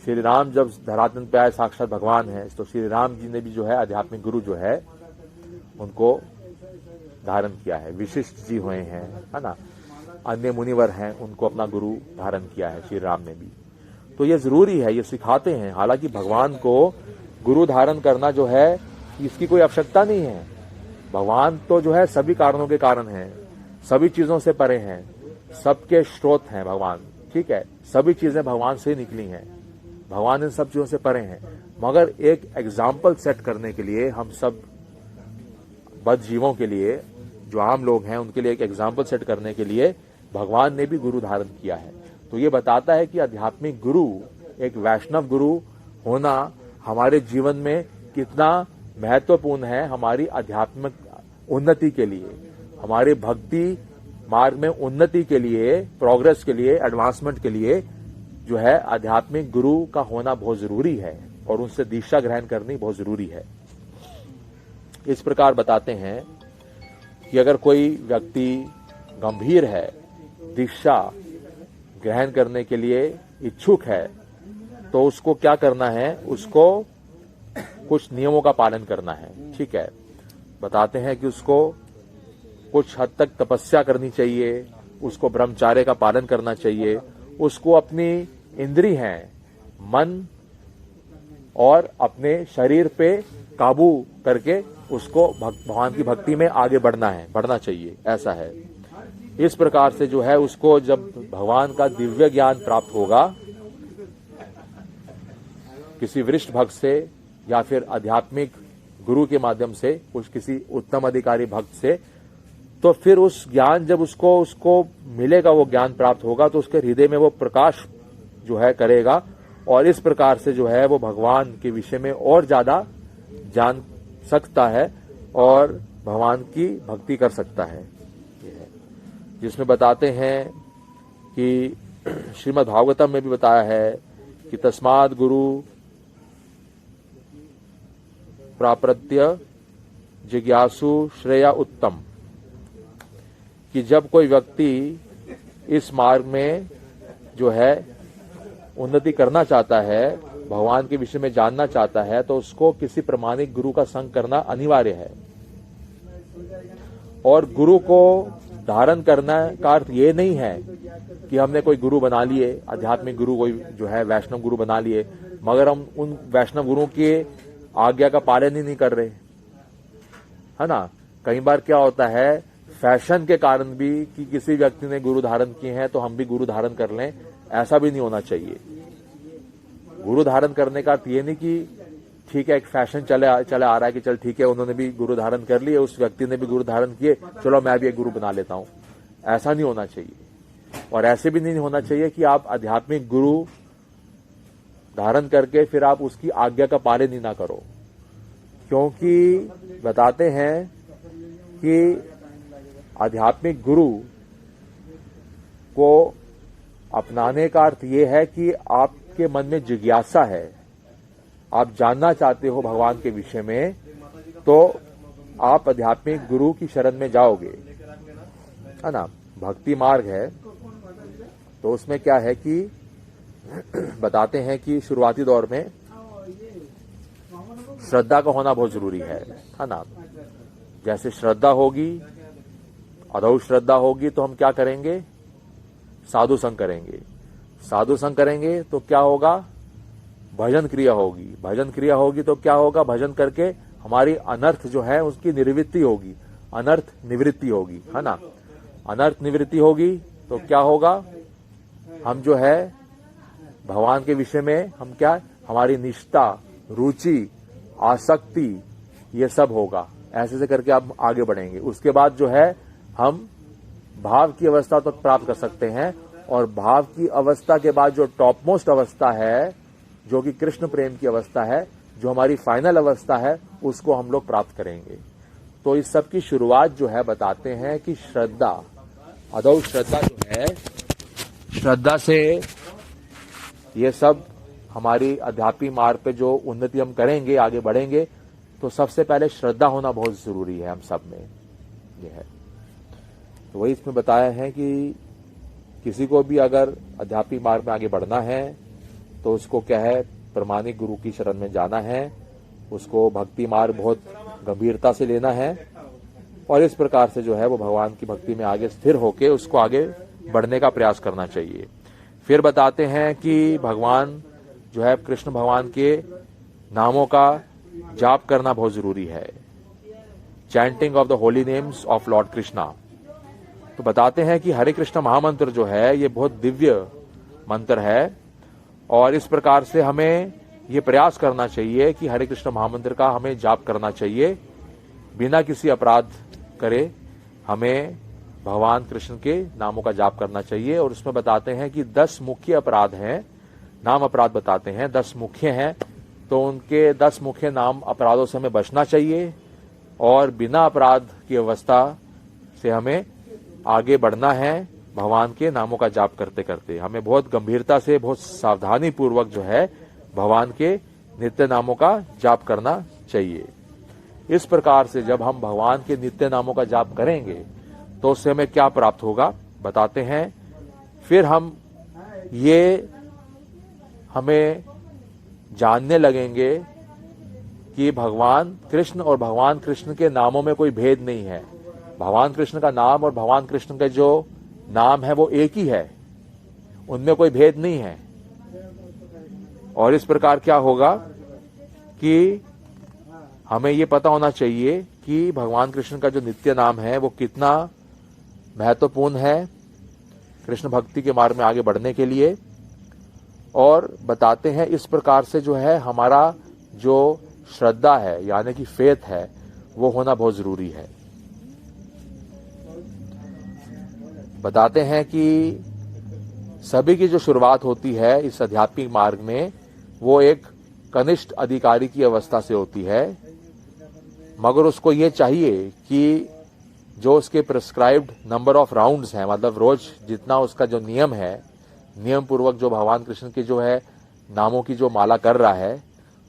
श्री राम जब धरातल पे आए, साक्षात भगवान है, तो श्री राम जी ने भी जो है आध्यात्मिक गुरु जो है उनको धारण किया है। विशिष्ट जी हुए हैं, है ना। अन्य मुनिवर हैं, उनको अपना गुरु धारण किया है श्री राम ने भी। तो ये जरूरी है, ये सिखाते हैं। हालांकि भगवान को गुरु धारण करना जो है इसकी कोई आवश्यकता नहीं है। भगवान तो जो है सभी कारणों के कारण हैं, सभी चीजों से परे हैं, सबके स्रोत हैं भगवान, ठीक है। सभी चीजें भगवान से निकली हैं, भगवान इन सब चीजों से परे हैं। मगर एक एग्जाम्पल सेट करने के लिए, हम सब बद्ध जीवों के लिए, जो आम लोग हैं उनके लिए एक एग्जाम्पल सेट करने के लिए भगवान ने भी गुरु धारण किया है। तो ये बताता है कि आध्यात्मिक गुरु, एक वैष्णव गुरु होना हमारे जीवन में कितना महत्वपूर्ण है, हमारी आध्यात्मिक उन्नति के लिए, हमारे भक्ति मार्ग में उन्नति के लिए, प्रोग्रेस के लिए, एडवांसमेंट के लिए जो है आध्यात्मिक गुरु का होना बहुत जरूरी है और उनसे दीक्षा ग्रहण करनी बहुत जरूरी है। इस प्रकार बताते हैं कि अगर कोई व्यक्ति गंभीर है, दीक्षा ग्रहण करने के लिए इच्छुक है, तो उसको क्या करना है, उसको कुछ नियमों का पालन करना है, ठीक है। बताते हैं कि उसको कुछ हद तक तपस्या करनी चाहिए, उसको ब्रह्मचर्य का पालन करना चाहिए, उसको अपनी इंद्रिय हैं, मन और अपने शरीर पे काबू करके उसको भगवान की भक्ति में आगे बढ़ना चाहिए, ऐसा है। इस प्रकार से जो है उसको जब भगवान का दिव्य ज्ञान प्राप्त होगा किसी वरिष्ठ भक्त से या फिर आध्यात्मिक गुरु के माध्यम से, कुछ किसी उत्तम अधिकारी भक्त से, तो फिर उस ज्ञान जब उसको मिलेगा, वो ज्ञान प्राप्त होगा, तो उसके हृदय में वो प्रकाश जो है करेगा और इस प्रकार से जो है वो भगवान के विषय में और ज्यादा जान सकता है और भगवान की भक्ति कर सकता है। जिसमें बताते हैं कि श्रीमद् भागवतम में भी बताया है कि तस्माद् गुरु प्राप्रत्य जिज्ञासु श्रेया उत्तम, कि जब कोई व्यक्ति इस मार्ग में जो है उन्नति करना चाहता है, भगवान के विषय में जानना चाहता है, तो उसको किसी प्रमाणिक गुरु का संग करना अनिवार्य है। और गुरु को धारण करना का अर्थ ये नहीं है कि हमने कोई गुरु बना लिए, आध्यात्मिक गुरु कोई जो है वैष्णव गुरु बना लिए, मगर हम उन वैष्णव गुरुओं के आज्ञा का पालन ही नहीं कर रहे, है ना। कई बार क्या होता है, फैशन के कारण भी कि किसी व्यक्ति ने गुरु धारण किए हैं तो हम भी गुरु धारण कर लें, ऐसा भी नहीं होना चाहिए। गुरु धारण करने का अर्थ ये नहीं कि ठीक है एक फैशन चला आ रहा है कि चल ठीक है उन्होंने भी गुरु धारण कर लिए, उस व्यक्ति ने भी गुरु धारण किए, चलो मैं भी एक गुरु बना लेता हूं, ऐसा नहीं होना चाहिए। और ऐसे भी नहीं होना चाहिए कि आप आध्यात्मिक गुरु धारण करके फिर आप उसकी आज्ञा का पालन ही ना करो, क्योंकि बताते हैं कि आध्यात्मिक गुरु को अपनाने का अर्थ ये है कि आपके मन में जिज्ञासा है, आप जानना चाहते हो भगवान के विषय में, तो आप आध्यात्मिक गुरु की शरण में जाओगे, है ना। भक्ति मार्ग है तो उसमें क्या है कि बताते हैं कि शुरुआती दौर में श्रद्धा का होना बहुत जरूरी है ना। जैसे श्रद्धा होगी, अदौ श्रद्धा होगी तो हम क्या करेंगे? साधु संग करेंगे। साधु संग करेंगे तो क्या होगा? भजन क्रिया होगी। भजन क्रिया होगी तो क्या होगा? भजन करके हमारी अनर्थ जो है उसकी निवृत्ति होगी, अनर्थ निवृत्ति होगी, है ना। अनर्थ निवृत्ति होगी तो क्या होगा? हम जो है भगवान के विषय में हम क्या, हमारी निष्ठा, रुचि, आसक्ति, ये सब होगा। ऐसे से करके आप आगे बढ़ेंगे। उसके बाद जो है हम भाव की अवस्था तक तो प्राप्त कर सकते हैं, और भाव की अवस्था के बाद जो टॉप मोस्ट अवस्था है, जो कि कृष्ण प्रेम की अवस्था है, जो हमारी फाइनल अवस्था है, उसको हम लोग प्राप्त करेंगे। तो इस सब की शुरुआत जो है बताते हैं कि श्रद्धा, अदौ श्रद्धा जो है, श्रद्धा से ये सब हमारी अध्यात्मिक मार्ग पे जो उन्नति हम करेंगे, आगे बढ़ेंगे, तो सबसे पहले श्रद्धा होना बहुत जरूरी है हम सब में, ये है। तो वही इसमें बताया है कि किसी को भी अगर आध्यात्मिक मार्ग में आगे बढ़ना है तो उसको क्या है, प्रमाणिक गुरु की शरण में जाना है, उसको भक्ति मार्ग बहुत गंभीरता से लेना है, और इस प्रकार से जो है वो भगवान की भक्ति में आगे स्थिर होके उसको आगे बढ़ने का प्रयास करना चाहिए। फिर बताते हैं कि भगवान जो है, कृष्ण भगवान के नामों का जाप करना बहुत जरूरी है, chanting of the Holi names of Lord Krishna. तो बताते हैं कि हरे कृष्ण महामंत्र जो है ये बहुत दिव्य मंत्र है, और इस प्रकार से हमें ये प्रयास करना चाहिए कि हरे कृष्ण महामंत्र का हमें जाप करना चाहिए बिना किसी अपराध करे। हमें भगवान कृष्ण के नामों का जाप करना चाहिए। और उसमें बताते हैं कि 10 मुख्य अपराध हैं, नाम अपराध बताते हैं, 10 मुख्य हैं, तो उनके 10 मुख्य नाम अपराधों से हमें बचना चाहिए, और बिना अपराध की अवस्था से हमें आगे बढ़ना है। भगवान के नामों का जाप करते करते हमें बहुत गंभीरता से, बहुत सावधानी पूर्वक जो है भगवान के नित्य नामों का जाप करना चाहिए। इस प्रकार से जब हम भगवान के नित्य नामों का जाप करेंगे तो उससे हमें क्या प्राप्त होगा बताते हैं। फिर हम ये हमें जानने लगेंगे कि भगवान कृष्ण और भगवान कृष्ण के नामों में कोई भेद नहीं है। भगवान कृष्ण का नाम और भगवान कृष्ण का जो नाम है वो एक ही है, उनमें कोई भेद नहीं है। और इस प्रकार क्या होगा कि हमें ये पता होना चाहिए कि भगवान कृष्ण का जो नित्य नाम है वो कितना महत्वपूर्ण है कृष्ण भक्ति के मार्ग में आगे बढ़ने के लिए। और बताते हैं इस प्रकार से जो है हमारा जो श्रद्धा है यानी कि फेथ है वो होना बहुत जरूरी है। बताते हैं कि सभी की जो शुरुआत होती है इस आध्यात्मिक मार्ग में वो एक कनिष्ठ अधिकारी की अवस्था से होती है, मगर उसको ये चाहिए कि जो उसके प्रिस्क्राइब्ड नंबर ऑफ राउंड्स हैं, मतलब रोज जितना उसका जो नियम है, नियम पूर्वक जो भगवान कृष्ण के जो है नामों की जो माला कर रहा है,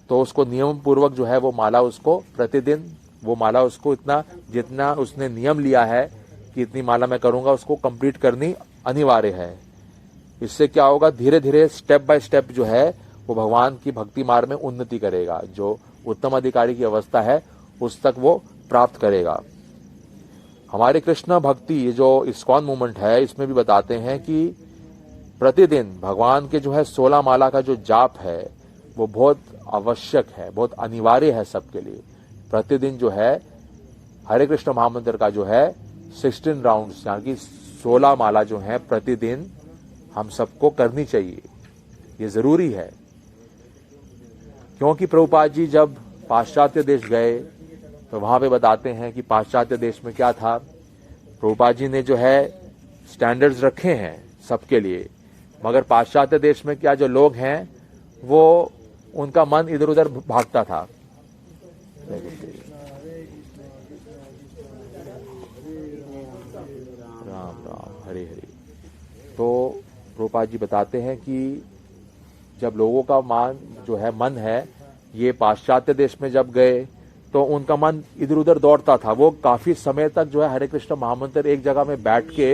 तो उसको नियम पूर्वक जो है वो माला उसको प्रतिदिन वो माला उसको इतना जितना उसने नियम लिया है कि इतनी माला मैं करूंगा उसको कंप्लीट करनी अनिवार्य है। इससे क्या होगा, धीरे धीरे स्टेप बाय स्टेप जो है वो भगवान की भक्ति मार्ग में उन्नति करेगा, जो उत्तम अधिकारी की अवस्था है उस तक वो प्राप्त करेगा। हमारे कृष्ण भक्ति जो इस्कॉन मूवमेंट है इसमें भी बताते हैं कि प्रतिदिन भगवान के जो है 16 माला का जो जाप है वो बहुत आवश्यक है, बहुत अनिवार्य है सबके लिए। प्रतिदिन जो है हरे कृष्ण महामंत्र का जो है 16 राउंड्स यानी कि 16 माला जो है प्रतिदिन हम सबको करनी चाहिए, ये जरूरी है। क्योंकि प्रभुपाद जी जब पाश्चात्य देश गए तो वहां पे बताते हैं कि पाश्चात्य देश में क्या था, प्रभुपाद जी ने जो है स्टैंडर्ड्स रखे हैं सबके लिए, मगर पाश्चात्य देश में क्या जो लोग हैं वो उनका मन इधर उधर भागता था। राम राम हरे हरे। तो प्रभुपाद जी बताते हैं कि जब लोगों का मन है ये पाश्चात्य देश में जब गए तो उनका मन इधर उधर दौड़ता था, वो काफी समय तक जो है हरे कृष्ण महामंत्र एक जगह में बैठ के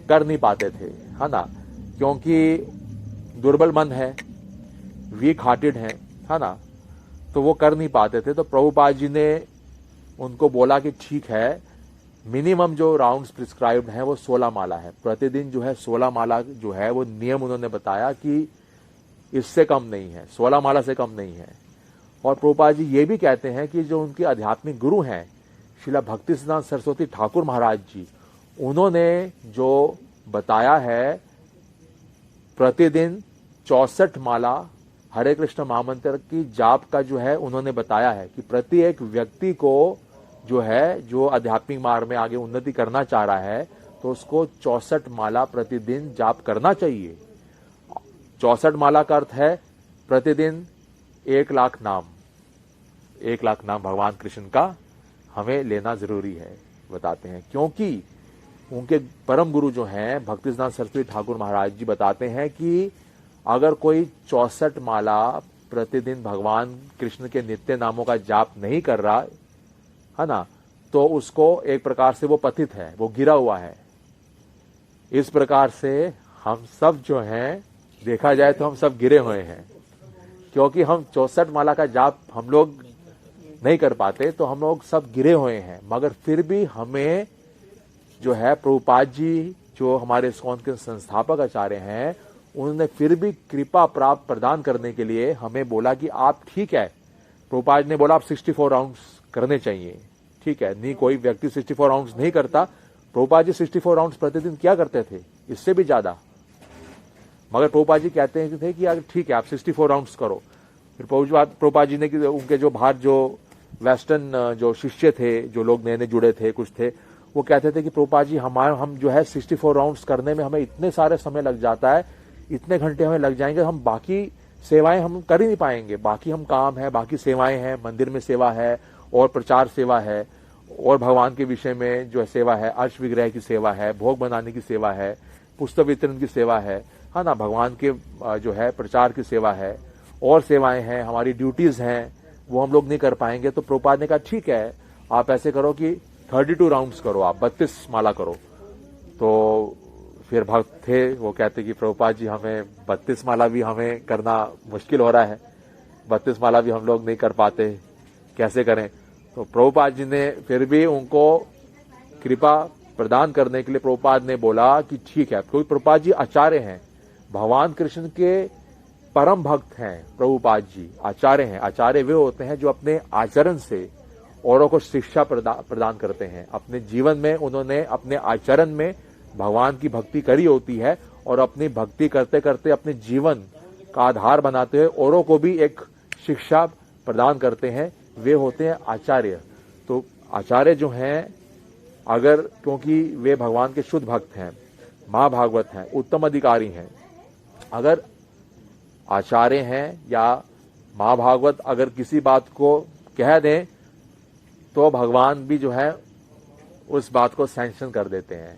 कर नहीं पाते थे, है ना, क्योंकि दुर्बल मन है, वीक हार्टेड है ना, तो वो कर नहीं पाते थे। तो प्रभुपाद जी ने उनको बोला कि ठीक है, मिनिमम जो राउंड्स प्रिस्क्राइब्ड हैं वो 16 माला है, प्रतिदिन जो है 16 माला जो है वो नियम उन्होंने बताया कि इससे कम नहीं है, 16 माला से कम नहीं है। और प्रभुपाद जी ये भी कहते हैं कि जो उनके आध्यात्मिक गुरु हैं श्रीला भक्तिसिद्धांत सरस्वती ठाकुर महाराज जी, उन्होंने जो बताया है प्रतिदिन 64 माला हरे कृष्ण महामंत्र की जाप का जो है उन्होंने बताया है कि प्रत्येक व्यक्ति को जो है, जो आध्यात्मिक मार्ग में आगे उन्नति करना चाह रहा है तो उसको 64 माला प्रतिदिन जाप करना चाहिए। 64 माला का अर्थ है प्रतिदिन 1 लाख नाम, 1 लाख नाम भगवान कृष्ण का हमें लेना जरूरी है, बताते हैं। क्योंकि उनके परम गुरु जो हैं भक्तिसिद्धांत सरस्वती ठाकुर महाराज जी बताते हैं कि अगर कोई 64 माला प्रतिदिन भगवान कृष्ण के नित्य नामों का जाप नहीं कर रहा है ना, तो उसको एक प्रकार से वो पतित है, वो गिरा हुआ है। इस प्रकार से हम सब जो हैं, देखा जाए तो हम सब गिरे हुए हैं, क्योंकि हम 64 माला का जाप हम लोग नहीं कर पाते, तो हम लोग सब गिरे हुए हैं। मगर फिर भी हमें जो है प्रभुपाद जी जो हमारे इस्कॉन के संस्थापक आचार्य हैं, उन्होंने फिर भी कृपा प्राप्त प्रदान करने के लिए हमें बोला कि आप ठीक है, प्रभुपाद ने बोला आप 64 राउंड्स करने चाहिए, ठीक है। नहीं, कोई व्यक्ति 64 राउंड्स नहीं करता, प्रभुपाद जी 64 राउंड्स प्रतिदिन क्या करते थे, इससे भी ज्यादा। मगर प्रभुपाद जी कहते थे कि यार ठीक है, आप 64 राउंड्स करो। फिर प्रभुपाद जी ने उनके जो बाहर जो वेस्टर्न जो शिष्य थे, जो लोग नए नए जुड़े थे, कुछ थे, वो कहते थे कि प्रभुपाद जी हम जो है 64 राउंड्स करने में हमें इतने सारे समय लग जाता है, इतने घंटे हमें लग जाएंगे, हम बाकी सेवाएं हम कर ही नहीं पाएंगे। बाकी हम काम है, बाकी सेवाएं हैं, मंदिर में सेवा है और प्रचार सेवा है और भगवान के विषय में जो सेवा है, अर्श विग्रह की सेवा है, भोग बनाने की सेवा है, पुस्तक वितरण की सेवा है ना, भगवान के जो है प्रचार की सेवा है और सेवाएं हैं, हमारी ड्यूटीज हैं, वो हम लोग नहीं कर पाएंगे। तो प्रभुपाद ने कहा ठीक है, आप ऐसे करो कि 32 राउंड्स करो, आप 32 माला करो। तो फिर भक्त थे, वो कहते कि प्रभुपाद जी हमें 32 माला भी हमें करना मुश्किल हो रहा है, 32 माला भी हम लोग नहीं कर पाते, कैसे करें। तो प्रभुपाद जी ने फिर भी उनको कृपा प्रदान करने के लिए प्रभुपाद ने बोला कि ठीक है, क्योंकि प्रभुपाद जी आचार्य हैं, भगवान कृष्ण के परम भक्त हैं। प्रभुपाद जी आचार्य हैं। आचार्य वे होते हैं जो अपने आचरण से औरों को शिक्षा प्रदान करते हैं। अपने जीवन में उन्होंने अपने आचरण में भगवान की भक्ति करी होती है और अपनी भक्ति करते करते अपने जीवन का आधार बनाते हुए औरों को भी एक शिक्षा प्रदान करते हैं, वे होते हैं आचार्य। तो आचार्य जो हैं, अगर क्योंकि वे भगवान के शुद्ध भक्त हैं, महाभागवत हैं, उत्तम अधिकारी हैं, अगर आचार्य हैं या महाभागवत अगर किसी बात को कह दें तो भगवान भी जो है उस बात को सैंक्शन कर देते हैं।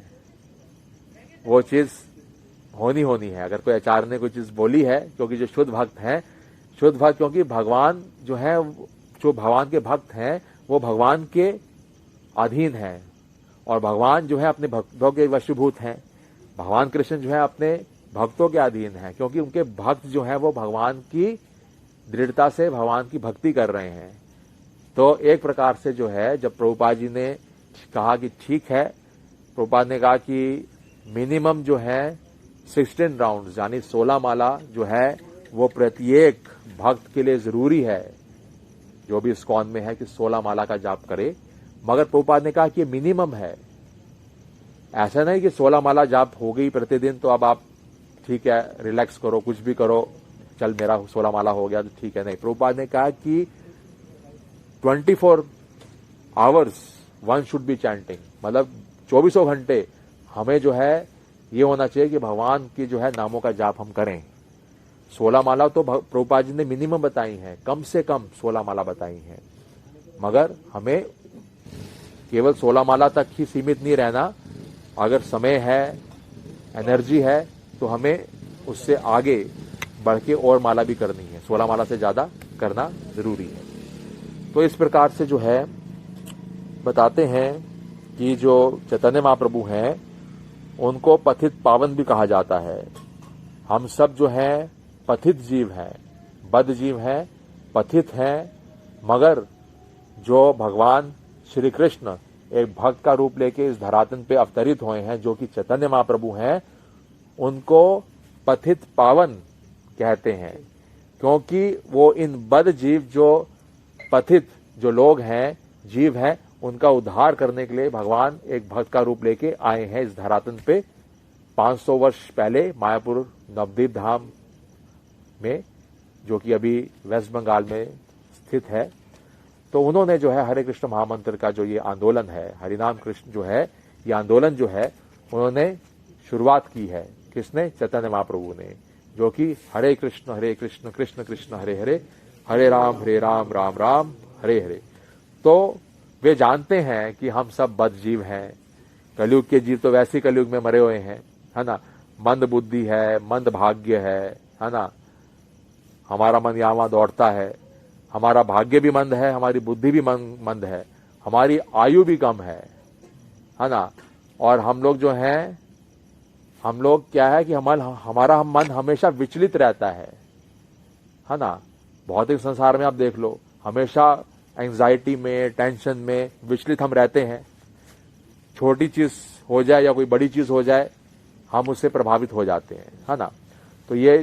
वो चीज होनी है। अगर कोई आचार्य ने कोई चीज बोली है, क्योंकि जो शुद्ध भक्त हैं, शुद्ध भक्त, क्योंकि भगवान जो है, जो भगवान के भक्त हैं वो भगवान के अधीन हैं और भगवान जो है अपने भक्तों के वशीभूत हैं। भगवान कृष्ण जो है अपने भक्तों के अधीन हैं, क्योंकि उनके भक्त जो है वो भगवान की दृढ़ता से भगवान की भक्ति कर रहे हैं। तो एक प्रकार से जो है, जब प्रभुपाद जी ने कहा कि ठीक है, प्रभुपाद ने कहा कि मिनिमम जो है 16 राउंड यानी 16 माला जो है वो प्रत्येक भक्त के लिए जरूरी है, जो भी इस्कॉन में है कि 16 माला का जाप करे। मगर प्रभुपाद ने कहा कि ये मिनिमम है, ऐसा नहीं कि 16 माला जाप हो गई प्रतिदिन तो अब आप ठीक है रिलैक्स करो, कुछ भी करो, चल मेरा 16 माला हो गया तो ठीक है। नहीं, प्रभुपाद ने कहा कि 24 hours one should be chanting, मतलब 24 घंटे हमें जो है ये होना चाहिए कि भगवान की जो है नामों का जाप हम करें। 16 माला तो प्रभुपाद जी ने मिनिमम बताई हैं, कम से कम 16 माला बताई हैं, मगर हमें केवल 16 माला तक ही सीमित नहीं रहना। अगर समय है, एनर्जी है, तो हमें उससे आगे बढ़ के और माला भी करनी है, 16 माला से ज्यादा करना जरूरी है। तो इस प्रकार से जो है बताते हैं कि जो चैतन्य महाप्रभु हैं उनको पथित पावन भी कहा जाता है। हम सब जो है पथित जीव हैं, बद्ध जीव हैं, पथित हैं, मगर जो भगवान श्री कृष्ण एक भक्त का रूप लेके इस धरातल पे अवतरित हुए हैं, जो कि चैतन्य महाप्रभु हैं, उनको पथित पावन कहते हैं, क्योंकि वो इन बद्ध जीव, जो पथित जो लोग हैं, जीव हैं, उनका उद्धार करने के लिए भगवान एक भक्त का रूप लेके आए हैं इस धरातल पे 500 वर्ष पहले मायापुर नवद्वीप धाम में, जो कि अभी वेस्ट बंगाल में स्थित है। तो उन्होंने जो है हरे कृष्ण महामंत्र का जो ये आंदोलन है, हरिनाम कृष्ण जो है, ये आंदोलन जो है उन्होंने शुरुआत की है। किसने? चैतन्य महाप्रभु ने, जो कि हरे कृष्ण कृष्ण कृष्ण हरे हरे, हरे राम राम राम हरे हरे। तो वे जानते हैं कि हम सब बद्ध जीव हैं, कलयुग के जीव तो वैसे कलयुग में मरे हुए हैं, है ना। मंद बुद्धि है, मंद भाग्य है ना। हमारा मन यहाँ वहां दौड़ता है, हमारा भाग्य भी मंद है, हमारी बुद्धि भी मंद है, हमारी आयु भी कम है ना। और हम लोग जो हैं, हम लोग क्या है कि हमारा मन हमेशा विचलित रहता है ना। भौतिक संसार में आप देख लो, हमेशा एंजाइटी में, टेंशन में विचलित हम रहते हैं। छोटी चीज हो जाए या कोई बड़ी चीज हो जाए, हम उससे प्रभावित हो जाते हैं, है ना। तो ये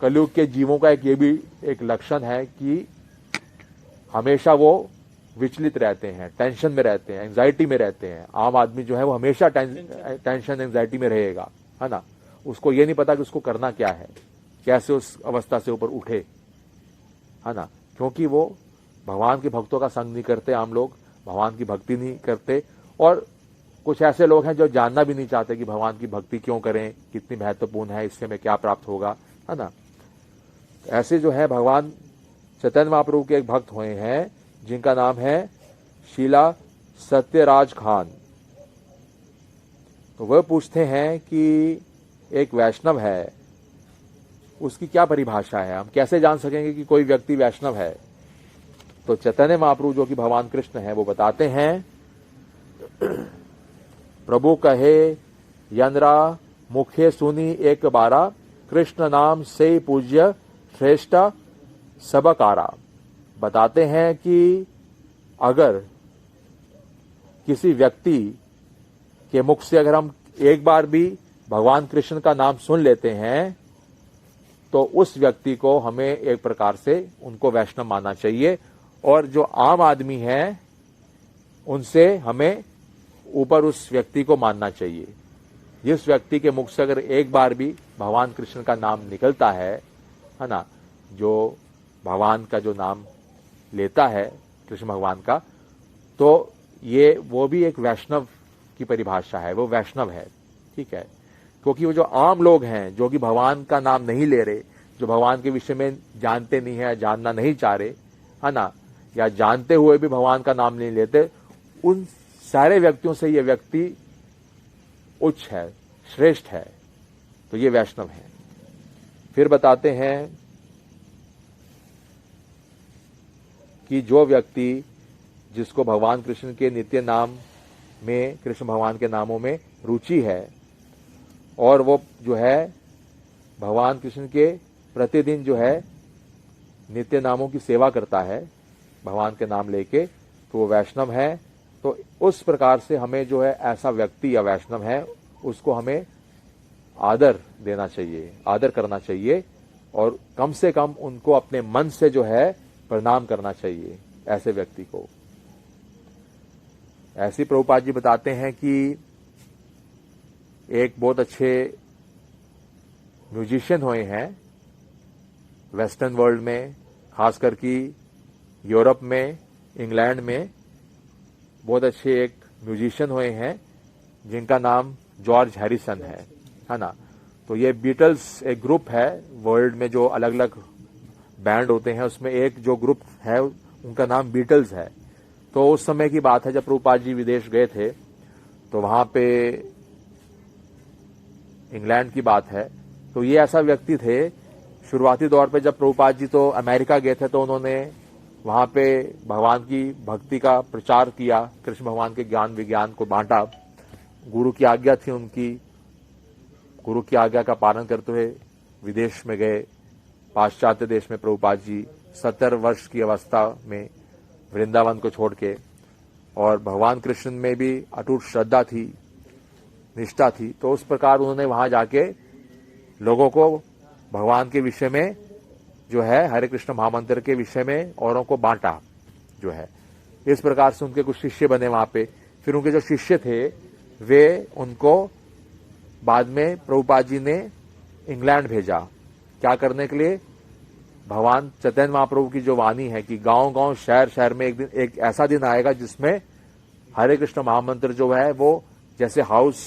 कलयुग के जीवों का ये भी एक लक्षण है कि हमेशा वो विचलित रहते हैं, टेंशन में रहते हैं, एंजाइटी में रहते हैं। आम आदमी जो है वो हमेशा टेंशन एंजाइटी में रहेगा, है ना। उसको ये नहीं पता कि उसको करना क्या है, कैसे उस अवस्था से ऊपर उठे, है ना। क्योंकि वो भगवान के भक्तों का संग नहीं करते, आम लोग भगवान की भक्ति नहीं करते। और कुछ ऐसे लोग हैं जो जानना भी नहीं चाहते कि भगवान की भक्ति क्यों करें, कितनी महत्वपूर्ण है, इससे हमें क्या प्राप्त होगा, है ना। ऐसे जो है भगवान चैतन्य महाप्रभु के एक भक्त हुए हैं, जिनका नाम है शीला सत्यराज खान। तो वह पूछते हैं कि एक वैष्णव है, उसकी क्या परिभाषा है, हम कैसे जान सकेंगे कि कोई व्यक्ति वैष्णव है। तो चैतन्य महाप्रभु, जो कि भगवान कृष्ण है, वो बताते हैं, प्रभु कहे यंद्रा मुखे सुनी एक बारा, कृष्ण नाम से पूज्य श्रेष्ठ सबकारा। बताते हैं कि अगर किसी व्यक्ति के मुख से अगर हम एक बार भी भगवान कृष्ण का नाम सुन लेते हैं, तो उस व्यक्ति को हमें एक प्रकार से उनको वैष्णव मानना चाहिए। और जो आम आदमी है, उनसे हमें ऊपर उस व्यक्ति को मानना चाहिए। जिस व्यक्ति के मुख से अगर एक बार भी भगवान कृष्ण का नाम निकलता है ना, जो भगवान का जो नाम लेता है कृष्ण भगवान का, तो ये वो भी एक वैष्णव की परिभाषा है, वो वैष्णव है, ठीक है। क्योंकि वो जो आम लोग हैं, जो कि भगवान का नाम नहीं ले रहे, जो भगवान के विषय में जानते नहीं है, जानना नहीं चाह रहे, है ना, या जानते हुए भी भगवान का नाम नहीं लेते, उन सारे व्यक्तियों से ये व्यक्ति उच्च है, श्रेष्ठ है, तो ये वैष्णव है। फिर बताते हैं कि जो व्यक्ति, जिसको भगवान कृष्ण के नित्य नाम में, कृष्ण भगवान के नामों में रुचि है, और वो जो है भगवान कृष्ण के प्रतिदिन जो है नित्य नामों की सेवा करता है भगवान के नाम लेके, तो वो वैष्णव है। तो उस प्रकार से हमें जो है ऐसा व्यक्ति या वैष्णव है, उसको हमें आदर देना चाहिए, आदर करना चाहिए, और कम से कम उनको अपने मन से जो है प्रणाम करना चाहिए ऐसे व्यक्ति को। ऐसे प्रभुपाद जी बताते हैं कि एक बहुत अच्छे म्यूजिशियन हुए हैं वेस्टर्न वर्ल्ड में, खासकर कि यूरोप में, इंग्लैंड में बहुत अच्छे एक म्यूजिशियन हुए हैं, जिनका नाम जॉर्ज हैरिसन है ना। तो ये बीटल्स एक ग्रुप है वर्ल्ड में, जो अलग अलग बैंड होते हैं, उसमें एक जो ग्रुप है उनका नाम बीटल्स है। तो उस समय की बात है जब प्रभुपाद जी विदेश गए थे, तो वहां पे इंग्लैंड की बात है। तो ये ऐसा व्यक्ति थे, शुरुआती दौर पे जब प्रभुपाद जी तो अमेरिका गए थे, तो उन्होंने वहां पे भगवान की भक्ति का प्रचार किया, कृष्ण भगवान के ज्ञान विज्ञान को बांटा। गुरु की आज्ञा थी उनकी, गुरु की आज्ञा का पालन करते हुए विदेश में गए, पाश्चात्य देश में प्रभुपाद जी 70 वर्ष की अवस्था में वृंदावन को छोड़ के, और भगवान कृष्ण में भी अटूट श्रद्धा थी, निष्ठा थी। तो उस प्रकार उन्होंने वहां जाके लोगों को भगवान के विषय में जो है, हरे कृष्ण महामंत्र के विषय में औरों को बांटा जो है। इस प्रकार से उनके कुछ शिष्य बने वहां पे। फिर उनके जो शिष्य थे वे उनको बाद में प्रभुपाद जी ने इंग्लैंड भेजा। क्या करने के लिए? भगवान चैतन्य महाप्रभु की जो वाणी है कि गांव गांव शहर शहर में एक दिन एक ऐसा दिन आएगा जिसमें हरे कृष्ण महामंत्र जो है वो जैसे हाउस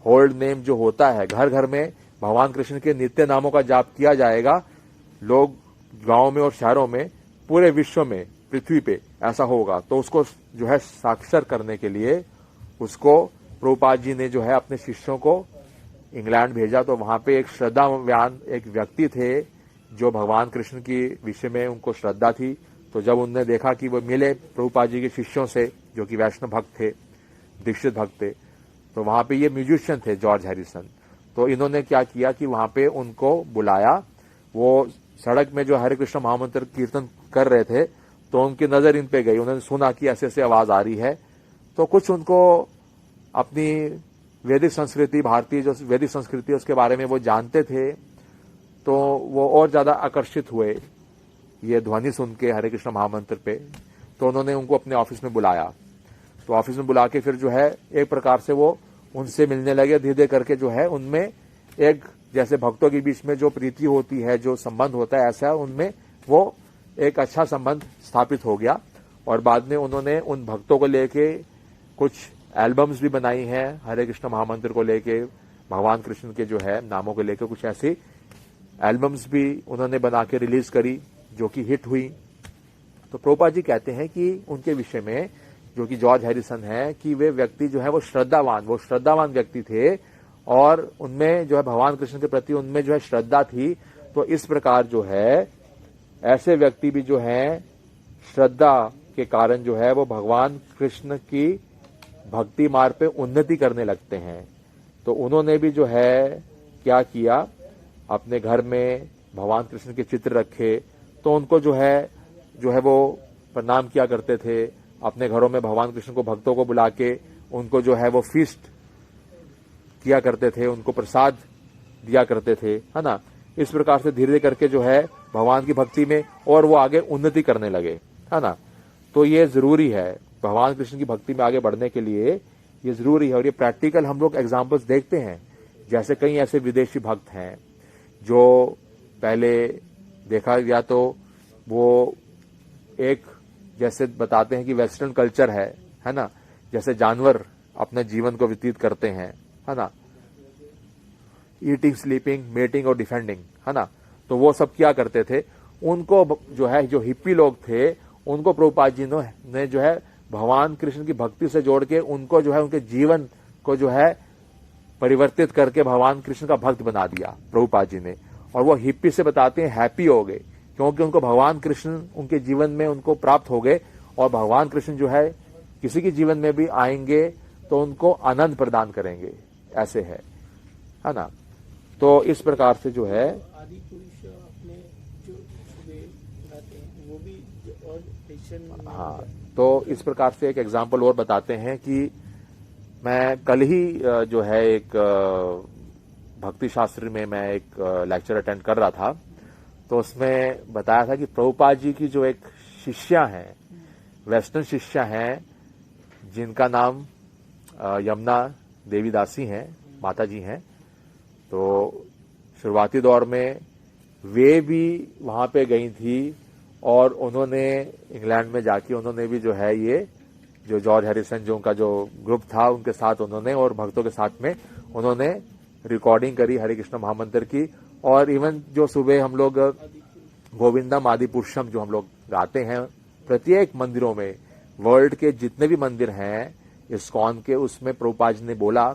होल्ड नेम जो होता है, घर घर में भगवान कृष्ण के नित्य नामों का जाप किया जाएगा। लोग गांव में और शहरों में, पूरे विश्व में, पृथ्वी पे ऐसा होगा। तो उसको जो है साक्षर करने के लिए उसको प्रभुपाद जी ने जो है अपने शिष्यों को इंग्लैंड भेजा। तो वहां पे एक श्रद्धावान एक व्यक्ति थे जो भगवान कृष्ण की विषय में उनको श्रद्धा थी। तो जब उनने देखा कि वो मिले प्रभुपाद जी के शिष्यों से जो कि वैष्णव भक्त थे, दीक्षित भक्त थे, तो वहां पे ये म्यूजिशियन थे जॉर्ज हैरिसन। तो इन्होंने क्या किया कि वहां पे उनको बुलाया। वो सड़क में जो हरे कृष्ण महामंत्र कीर्तन कर रहे थे तो उनकी नजर इन पे गई। उन्होंने सुना कि ऐसे ऐसे आवाज आ रही है। तो कुछ उनको अपनी वैदिक संस्कृति, भारतीय जो वैदिक संस्कृति उसके बारे में वो जानते थे, तो वो और ज्यादा आकर्षित हुए ये ध्वनि सुन के हरे कृष्ण महामंत्र पे। तो उन्होंने उनको अपने ऑफिस में बुलाया। तो ऑफिस में बुला के फिर जो है एक प्रकार से वो उनसे मिलने लगे। धीरे धीरे करके जो है उनमें एक, जैसे भक्तों के बीच में जो प्रीति होती है, जो संबंध होता है, ऐसा उनमें वो एक अच्छा संबंध स्थापित हो गया। और बाद में उन्होंने उन भक्तों को लेके कुछ एल्बम्स भी बनाई हैं हरे कृष्ण महामंत्र को लेके, भगवान कृष्ण के जो है नामों को लेके कुछ ऐसी एल्बम्स भी उन्होंने बना के रिलीज करी जो कि हिट हुई। तो प्रभुपाद जी कहते हैं कि उनके विषय में जो कि जॉर्ज हैरिसन है कि वे व्यक्ति जो है वो श्रद्धावान व्यक्ति थे और उनमें जो है भगवान कृष्ण के प्रति उनमें जो है श्रद्धा थी। तो इस प्रकार जो है ऐसे व्यक्ति भी जो है श्रद्धा के कारण जो है वो भगवान कृष्ण की भक्ति मार्ग पे उन्नति करने लगते हैं। तो उन्होंने भी जो है क्या किया, अपने घर में भगवान कृष्ण के चित्र रखे। तो उनको जो है वो प्रणाम किया करते थे। अपने घरों में भगवान कृष्ण को, भक्तों को बुला के उनको जो है वो फीस्ट किया करते थे, उनको प्रसाद दिया करते थे, है ना। इस प्रकार से धीरे धीरे करके जो है भगवान की भक्ति में और वो आगे उन्नति करने लगे, है ना। तो ये जरूरी है, भगवान कृष्ण की भक्ति में आगे बढ़ने के लिए ये जरूरी है। और ये प्रैक्टिकल हम लोग एग्जाम्पल्स देखते हैं। जैसे कई ऐसे विदेशी भक्त हैं जो पहले देखा गया तो वो एक जैसे बताते हैं कि वेस्टर्न कल्चर है ना, जैसे जानवर अपने जीवन को व्यतीत करते हैं, है ना, ईटिंग, स्लीपिंग, मेटिंग और डिफेंडिंग, है ना। तो वो सब क्या करते थे, उनको जो है जो हिप्पी लोग थे उनको प्रभुपाद जी ने जो है भगवान कृष्ण की भक्ति से जोड़ के उनको जो है उनके जीवन को जो है परिवर्तित करके भगवान कृष्ण का भक्त बना दिया प्रभुपाद जी ने। और वो हिप्पी से बताते हैं हैप्पी हो गए क्योंकि उनको भगवान कृष्ण उनके जीवन में उनको प्राप्त हो गए। और भगवान कृष्ण जो है किसी के जीवन में भी आएंगे तो उनको आनंद प्रदान करेंगे, ऐसे है ना। तो इस प्रकार से जो है आदि पुरुष अपने जो सुबह गाते हैं वो भी और क्रिश्चियन। हाँ, तो इस प्रकार से एक एग्जाम्पल और बताते हैं कि मैं कल ही जो है एक भक्ति शास्त्र में मैं एक लेक्चर अटेंड कर रहा था। तो उसमें बताया था कि प्रभुपाद जी की जो एक शिष्या हैं, वेस्टर्न शिष्या हैं, जिनका नाम यमुना देवी दासी हैं, माता जी हैं। तो शुरुआती दौर में वे भी वहां पे गई थी और उन्होंने इंग्लैंड में जाके उन्होंने भी जो है ये जो जॉर्ज हैरिसन जो उनका जो ग्रुप था उनके साथ उन्होंने और भक्तों के साथ में उन्होंने रिकॉर्डिंग करी हरे कृष्ण महामंत्र की। और इवन जो सुबह हम लोग गोविंदम आदि पुरुषम जो हम लोग गाते हैं प्रत्येक मंदिरों में, वर्ल्ड के जितने भी मंदिर हैं इस्कॉन के, उसमें प्रभुपाद जी ने बोला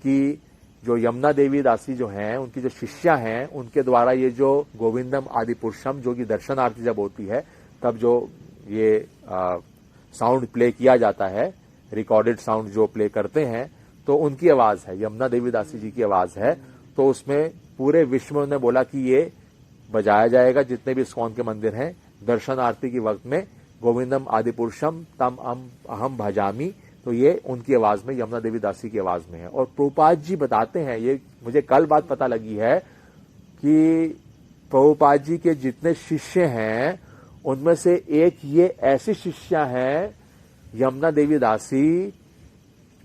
कि जो यमुना देवी दासी जो हैं उनकी जो शिष्या हैं उनके द्वारा ये जो गोविंदम आदि पुरुषम जो कि दर्शन आरती जब होती है तब जो ये साउंड प्ले किया जाता है, रिकॉर्डेड साउंड जो प्ले करते हैं, तो उनकी आवाज है, यमुना देवी दासी जी की आवाज है। तो उसमें पूरे विश्व में उन्होंने बोला कि ये बजाया जाएगा जितने भी इस्कॉन के मंदिर हैं, दर्शन आरती के वक्त में गोविंदम आदि पुरुषम तम अहम भजामी, तो ये उनकी आवाज में, यमुना देवी दासी की आवाज में है। और प्रभुपाद जी बताते हैं, ये मुझे कल बात पता लगी है कि प्रभुपाद जी के जितने शिष्य हैं उनमें से एक ये ऐसी शिष्या हैं यमुना देवी दासी।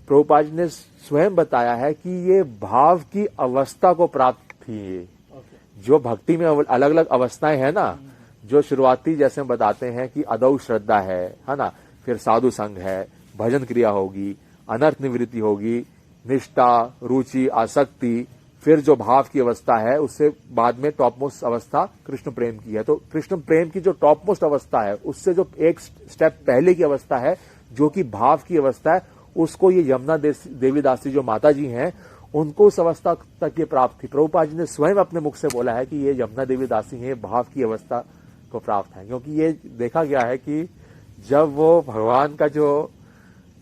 प्रभुपाद जी ने स्वयं बताया है कि ये भाव की अवस्था को प्राप्त थी। ये जो भक्ति में अलग अलग अवस्थाएं हैं ना, जो शुरुआती जैसे हम बताते हैं कि अदौ श्रद्धा है ना, फिर साधु संग है, भजन क्रिया होगी, अनर्थ निवृत्ति होगी, निष्ठा, रुचि, आसक्ति, फिर जो भाव की अवस्था है, उससे बाद में टॉप मोस्ट अवस्था कृष्ण प्रेम की है। तो कृष्ण प्रेम की जो टॉप मोस्ट अवस्था है, उससे जो एक स्टेप पहले की अवस्था है जो कि भाव की अवस्था है, उसको ये यमुना देवी दासी जो माता जी हैं उनको उस अवस्था तक ये प्राप्त थी। प्रभुपाद जी ने स्वयं अपने मुख से बोला है कि ये यमुना देवी दासी हैं, भाव की अवस्था को प्राप्त है। क्योंकि ये देखा गया है कि जब वो भगवान का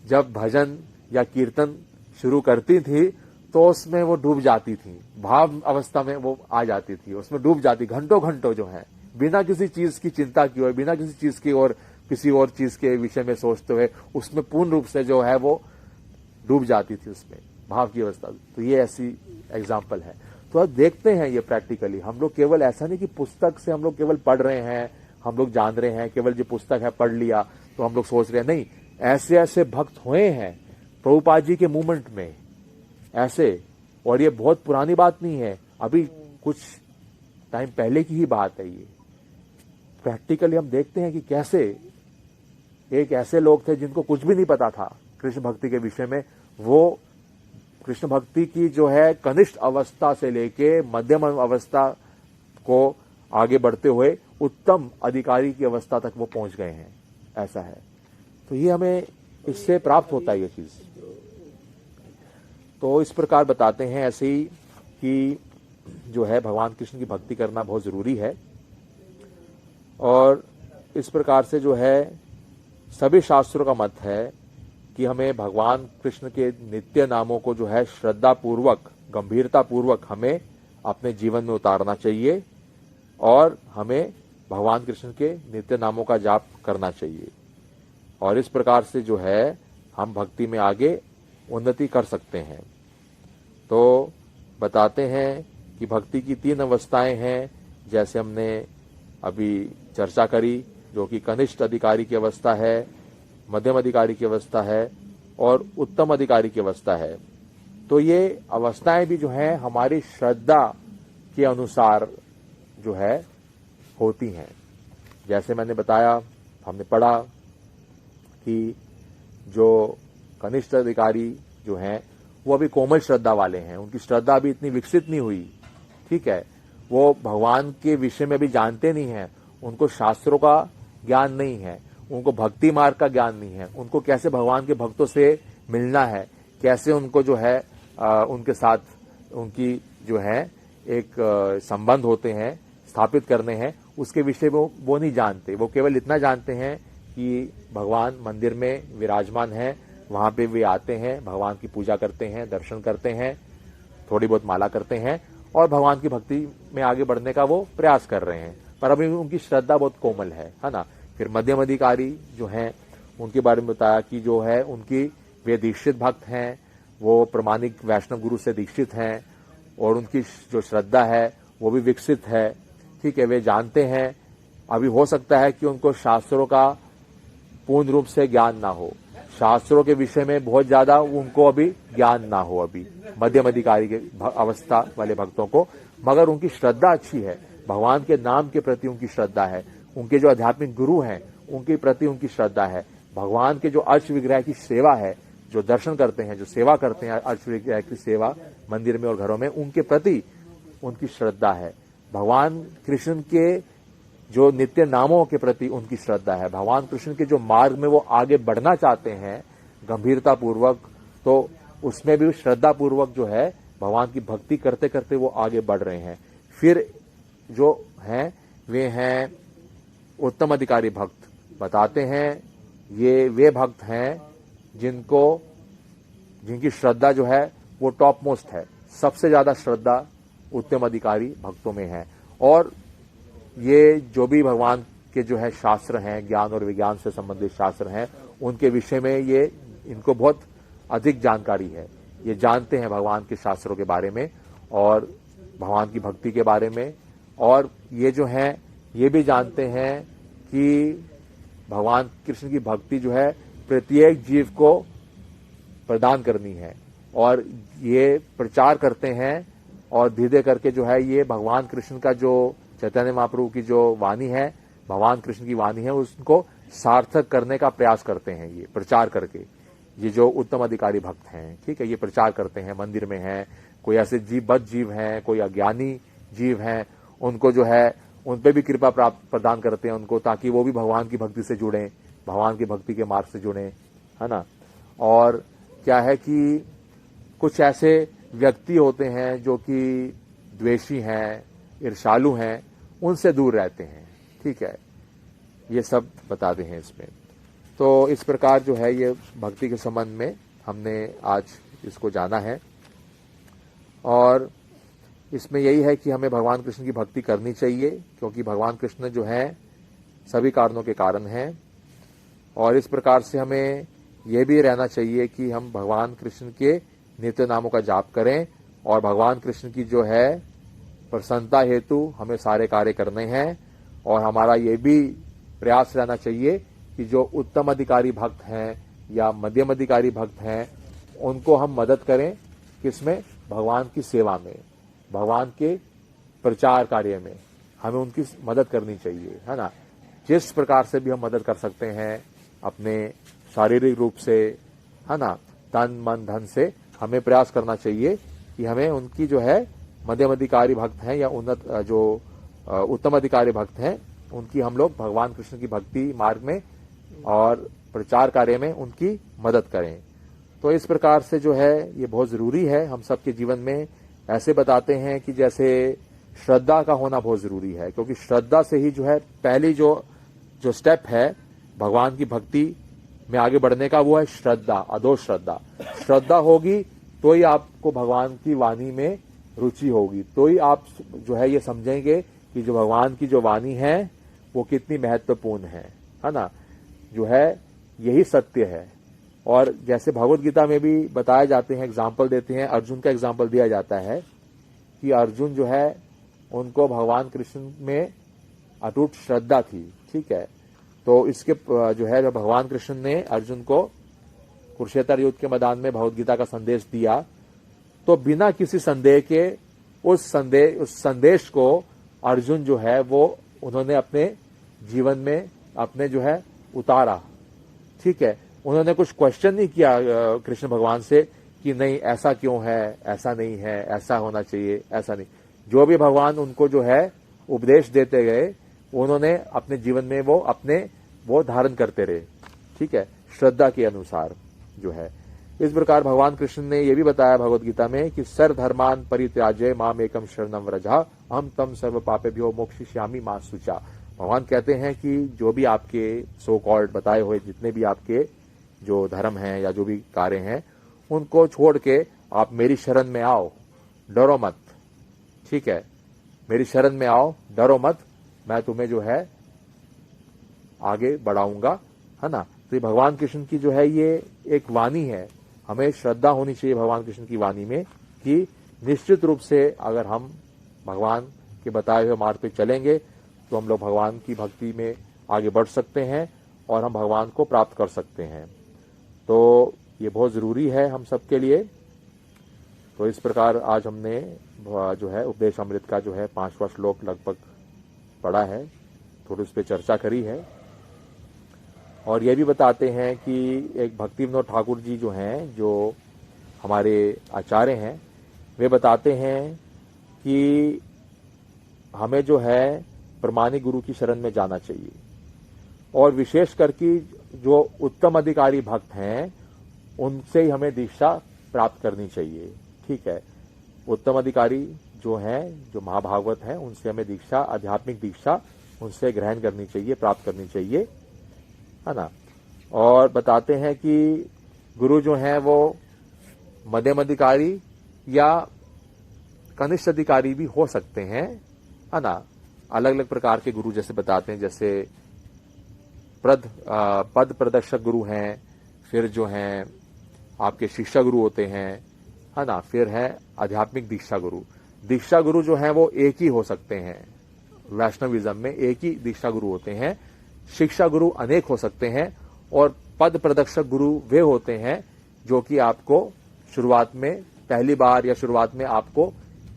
जब भजन या कीर्तन शुरू करती थी तो उसमें वो डूब जाती थी, भाव अवस्था में वो आ जाती थी, उसमें डूब जाती, घंटों घंटों जो है, बिना किसी चीज की चिंता किए हुए, बिना किसी चीज की और किसी और चीज के विषय में सोचते हुए उसमें पूर्ण रूप से जो है वो डूब जाती थी उसमें, भाव की अवस्था। तो ये ऐसी एग्जाम्पल है। तो अब देखते हैं ये प्रैक्टिकली, हम लोग केवल ऐसा नहीं कि पुस्तक से हम लोग केवल पढ़ रहे हैं, हम लोग जान रहे हैं, केवल जो पुस्तक है पढ़ लिया तो हम लोग सोच रहे हैं, नहीं, ऐसे ऐसे भक्त हुए हैं प्रभुपाद जी के मूवमेंट में ऐसे। और ये बहुत पुरानी बात नहीं है, अभी कुछ टाइम पहले की ही बात है। ये प्रैक्टिकली हम देखते हैं कि कैसे एक ऐसे लोग थे जिनको कुछ भी नहीं पता था कृष्ण भक्ति के विषय में, वो कृष्ण भक्ति की जो है कनिष्ठ अवस्था से लेके मध्यम अवस्था को आगे बढ़ते हुए उत्तम अधिकारी की अवस्था तक वो पहुंच गए हैं, ऐसा है। तो ये हमें इससे प्राप्त होता है ये चीज। तो इस प्रकार बताते हैं ऐसे ही कि जो है भगवान कृष्ण की भक्ति करना बहुत जरूरी है। और इस प्रकार से जो है सभी शास्त्रों का मत है कि हमें भगवान कृष्ण के नित्य नामों को जो है श्रद्धा पूर्वक, गंभीरता पूर्वक हमें अपने जीवन में उतारना चाहिए और हमें भगवान कृष्ण के नित्य नामों का जाप करना चाहिए। और इस प्रकार से जो है हम भक्ति में आगे उन्नति कर सकते हैं। तो बताते हैं कि भक्ति की 3 अवस्थाएं हैं, जैसे हमने अभी चर्चा करी, जो कि कनिष्ठ अधिकारी की अवस्था है, मध्यम अधिकारी की अवस्था है और उत्तम अधिकारी की अवस्था है। तो ये अवस्थाएं भी जो है हमारी श्रद्धा के अनुसार जो है होती हैं। जैसे मैंने बताया, हमने पढ़ा कि जो कनिष्ठ अधिकारी जो हैं वो अभी कोमल श्रद्धा वाले हैं, उनकी श्रद्धा अभी इतनी विकसित नहीं हुई, ठीक है, वो भगवान के विषय में भी जानते नहीं हैं, उनको शास्त्रों का ज्ञान नहीं है, उनको भक्ति मार्ग का ज्ञान नहीं है, उनको कैसे भगवान के भक्तों से मिलना है, कैसे उनको जो है उनके साथ उनकी जो है एक संबंध होते हैं स्थापित करने हैं, उसके विषय में वो नहीं जानते। वो केवल इतना जानते हैं कि भगवान मंदिर में विराजमान है, वहां पे वे आते हैं, भगवान की पूजा करते हैं, दर्शन करते हैं, थोड़ी बहुत माला करते हैं और भगवान की भक्ति में आगे बढ़ने का वो प्रयास कर रहे हैं, पर अभी उनकी श्रद्धा बहुत कोमल है ना। फिर मध्यम अधिकारी जो हैं उनके बारे में बताया कि जो है उनकी वे दीक्षित भक्त हैं, वो प्रमाणिक वैष्णव गुरु से दीक्षित हैं और उनकी जो श्रद्धा है वो भी विकसित है, ठीक है, वे जानते हैं। अभी हो सकता है कि उनको शास्त्रों का पूर्ण रूप से ज्ञान ना हो, शास्त्रों के विषय में बहुत ज्यादा उनको अभी ज्ञान ना हो, अभी मध्यम अधिकारी के अवस्था वाले भक्तों को, मगर उनकी श्रद्धा अच्छी है, भगवान के नाम के प्रति उनकी श्रद्धा है, उनके जो आध्यात्मिक गुरु हैं उनके प्रति उनकी श्रद्धा है, भगवान के जो अर्च विग्रह की सेवा है, जो दर्शन करते हैं, जो सेवा करते हैं अर्च विग्रह की सेवा मंदिर में और घरों में, उनके प्रति उनकी श्रद्धा है, भगवान कृष्ण के जो नित्य नामों के प्रति उनकी श्रद्धा है, भगवान कृष्ण के जो मार्ग में वो आगे बढ़ना चाहते हैं गंभीरता पूर्वक, तो उसमें भी श्रद्धा पूर्वक जो है भगवान की भक्ति करते करते वो आगे बढ़ रहे हैं। फिर जो हैं वे हैं उत्तम अधिकारी भक्त। बताते हैं ये वे भक्त हैं जिनकी श्रद्धा जो है वो टॉप मोस्ट है, सबसे ज्यादा श्रद्धा उत्तम अधिकारी भक्तों में है। और ये जो भी भगवान के जो है शास्त्र हैं, ज्ञान और विज्ञान से संबंधित शास्त्र हैं, उनके विषय में ये इनको बहुत अधिक जानकारी है। ये जानते हैं भगवान के शास्त्रों के बारे में और भगवान की भक्ति के बारे में, और ये जो है ये भी जानते हैं कि भगवान कृष्ण की भक्ति जो है प्रत्येक जीव को प्रदान करनी है, और ये प्रचार करते हैं और धीरे करके जो है ये भगवान कृष्ण का जो चैतन्य महाप्रभु की जो वाणी है, भगवान कृष्ण की वाणी है, उसको सार्थक करने का प्रयास करते हैं ये प्रचार करके। ये जो उत्तम अधिकारी भक्त हैं, ठीक है, ये प्रचार करते हैं, मंदिर में हैं, कोई ऐसे बद्ध जीव हैं, कोई अज्ञानी जीव हैं, उनको जो है उन पे भी कृपा प्रदान करते हैं उनको, ताकि वो भी भगवान की भक्ति से जुड़ें, भगवान की भक्ति के मार्ग से जुड़ें, है ना। और क्या है कि कुछ ऐसे व्यक्ति होते हैं जो कि द्वेषी हैं, ईर्ष्यालु हैं, उनसे दूर रहते हैं, ठीक है, ये सब बताते हैं इसमें। तो इस प्रकार जो है ये भक्ति के संबंध में हमने आज इसको जाना है, और इसमें यही है कि हमें भगवान कृष्ण की भक्ति करनी चाहिए, क्योंकि भगवान कृष्ण जो है सभी कारणों के कारण हैं। और इस प्रकार से हमें यह भी रहना चाहिए कि हम भगवान कृष्ण के नित्य नामों का जाप करें, और भगवान कृष्ण की जो है प्रसन्नता हेतु हमें सारे कार्य करने हैं। और हमारा ये भी प्रयास रहना चाहिए कि जो उत्तम अधिकारी भक्त हैं या मध्यम अधिकारी भक्त हैं, उनको हम मदद करें, किसमें? भगवान की सेवा में, भगवान के प्रचार कार्य में हमें उनकी मदद करनी चाहिए, है ना। जिस प्रकार से भी हम मदद कर सकते हैं, अपने शारीरिक रूप से, है ना, तन मन धन से, हमें प्रयास करना चाहिए कि हमें उनकी जो है मध्यम अधिकारी भक्त हैं या उत्तम अधिकारी भक्त हैं, उनकी हम लोग भगवान कृष्ण की भक्ति मार्ग में और प्रचार कार्य में उनकी मदद करें। तो इस प्रकार से जो है ये बहुत जरूरी है हम सबके जीवन में। ऐसे बताते हैं कि जैसे श्रद्धा का होना बहुत जरूरी है, क्योंकि श्रद्धा से ही जो है पहली जो स्टेप है भगवान की भक्ति में आगे बढ़ने का, वो है श्रद्धा, अदोष श्रद्धा। श्रद्धा होगी तो ही आपको भगवान की वाणी में रुचि होगी, तो ही आप जो है ये समझेंगे कि जो भगवान की जो वाणी है वो कितनी महत्वपूर्ण है ना, जो है यही सत्य है। और जैसे भगवत गीता में भी बताए जाते हैं, एग्जाम्पल देते हैं, अर्जुन का एग्जाम्पल दिया जाता है कि अर्जुन जो है उनको भगवान कृष्ण में अटूट श्रद्धा थी, ठीक है। तो इसके जो है जब भगवान कृष्ण ने अर्जुन को कुरुक्षेत्र युद्ध के मैदान में भगवत गीता का संदेश दिया, तो बिना किसी संदेह के उस संदेश को अर्जुन जो है वो उन्होंने अपने जीवन में अपने जो है उतारा, ठीक है। उन्होंने कुछ क्वेश्चन नहीं किया कृष्ण भगवान से कि नहीं ऐसा क्यों है, ऐसा नहीं है, ऐसा होना चाहिए, ऐसा नहीं। जो भी भगवान उनको जो है उपदेश देते गए, उन्होंने अपने जीवन में वो धारण करते रहे, ठीक है, श्रद्धा के अनुसार जो है। इस प्रकार भगवान कृष्ण ने यह भी बताया भगवत गीता में कि सर्वधर्मान परित्याज्य माम एकम शरणम व्रजा अहम तम सर्व पापेभ्यो मोक्षयिष्यामि मा शुचा। भगवान कहते हैं कि जो भी आपके सो कॉल्ड बताए हुए जितने भी आपके जो धर्म हैं या जो भी कार्य हैं, उनको छोड़ के आप मेरी शरण में आओ, डरो मत, ठीक है, मेरी शरण में आओ, डरो मत, मैं तुम्हें जो है आगे बढ़ाऊंगा, है ना। तो भगवान कृष्ण की जो है ये एक वाणी है, हमें श्रद्धा होनी चाहिए भगवान कृष्ण की वाणी में कि निश्चित रूप से अगर हम भगवान के बताए हुए मार्ग पे चलेंगे तो हम लोग भगवान की भक्ति में आगे बढ़ सकते हैं और हम भगवान को प्राप्त कर सकते हैं। तो ये बहुत जरूरी है हम सबके लिए। तो इस प्रकार आज हमने जो है उपदेश अमृत का जो है 5वां श्लोक लगभग पढ़ा है, थोड़ी उस पर चर्चा करी है। और ये भी बताते हैं कि एक भक्ति विनोद ठाकुर जी जो हैं, जो हमारे आचार्य हैं, वे बताते हैं कि हमें जो है प्रमाणिक गुरु की शरण में जाना चाहिए, और विशेष करके जो उत्तम अधिकारी भक्त हैं उनसे ही हमें दीक्षा प्राप्त करनी चाहिए, ठीक है। उत्तम अधिकारी जो हैं, जो महाभागवत हैं, उनसे हमें दीक्षा, आध्यात्मिक दीक्षा उनसे ग्रहण करनी चाहिए, प्राप्त करनी चाहिए, है ना। और बताते हैं कि गुरु जो हैं वो मध्यम अधिकारी या कनिष्ठ अधिकारी भी हो सकते हैं, है ना। अलग अलग प्रकार के गुरु जैसे बताते हैं, जैसे पद प्रदर्शक गुरु हैं, फिर जो हैं आपके शिक्षा गुरु होते हैं, है ना, फिर है आध्यात्मिक दीक्षा गुरु। दीक्षा गुरु जो हैं वो एक ही हो सकते हैं, वैष्णविज्म में एक ही दीक्षा गुरु होते हैं। शिक्षा गुरु अनेक हो सकते हैं, और पद प्रदर्शक गुरु वे होते हैं जो कि आपको शुरुआत में पहली बार या शुरुआत में आपको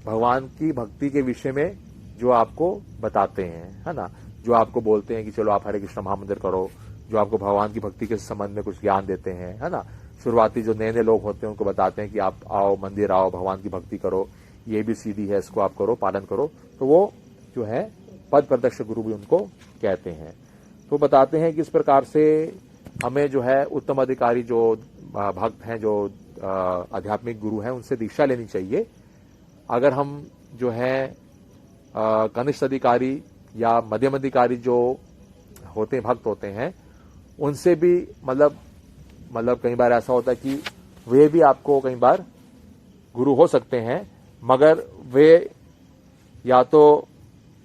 भगवान की भक्ति के विषय में जो आपको बताते हैं, है ना, जो आपको बोलते हैं कि चलो आप हरे कृष्ण महामंदिर करो, जो आपको भगवान की भक्ति के संबंध में कुछ ज्ञान देते हैं, है ना। शुरुआती जो नए नए लोग होते हैं उनको बताते हैं कि आप आओ मंदिर आओ, भगवान की भक्ति करो, ये भी सीधी है, इसको आप करो, पालन करो। तो वो जो है पद प्रदर्शक गुरु भी उनको कहते हैं। तो बताते हैं कि इस प्रकार से हमें जो है उत्तम अधिकारी जो भक्त हैं, जो आध्यात्मिक गुरु हैं, उनसे दीक्षा लेनी चाहिए। अगर हम जो है कनिष्ठ अधिकारी या मध्यम अधिकारी जो होते हैं, भक्त होते हैं, उनसे भी मतलब कई बार ऐसा होता है कि वे भी आपको कई बार गुरु हो सकते हैं, मगर वे या तो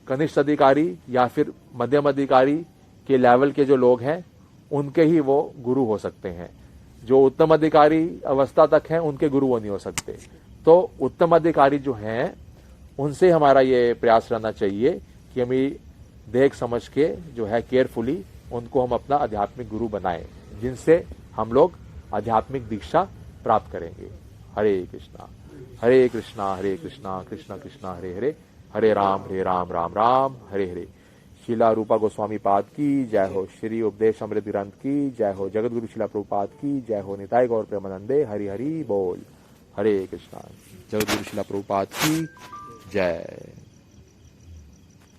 कनिष्ठ अधिकारी या फिर मध्यम अधिकारी के लेवल के जो लोग हैं उनके ही वो गुरु हो सकते हैं। जो उत्तम अधिकारी अवस्था तक हैं उनके गुरु वो नहीं हो सकते। तो उत्तम अधिकारी जो हैं उनसे हमारा ये प्रयास रहना चाहिए कि हम देख समझ के जो है केयरफुली उनको हम अपना आध्यात्मिक गुरु बनाएं, जिनसे हम लोग आध्यात्मिक दीक्षा प्राप्त करेंगे। हरे कृष्णा हरे कृष्णा कृष्ण कृष्ण हरे हरे, हरे राम राम राम हरे हरे। शिला रूपा गोस्वामी पाद की जय हो, श्री उपदेश अमृत ग्रंथ की जय हो, जगत गुरु शिला प्रभुपाद की जय हो, निताय गौर प्रेमानंदे हरि हरि बोल। हरे कृष्णा। जगत गुरु शिला प्रभुपाद की जय।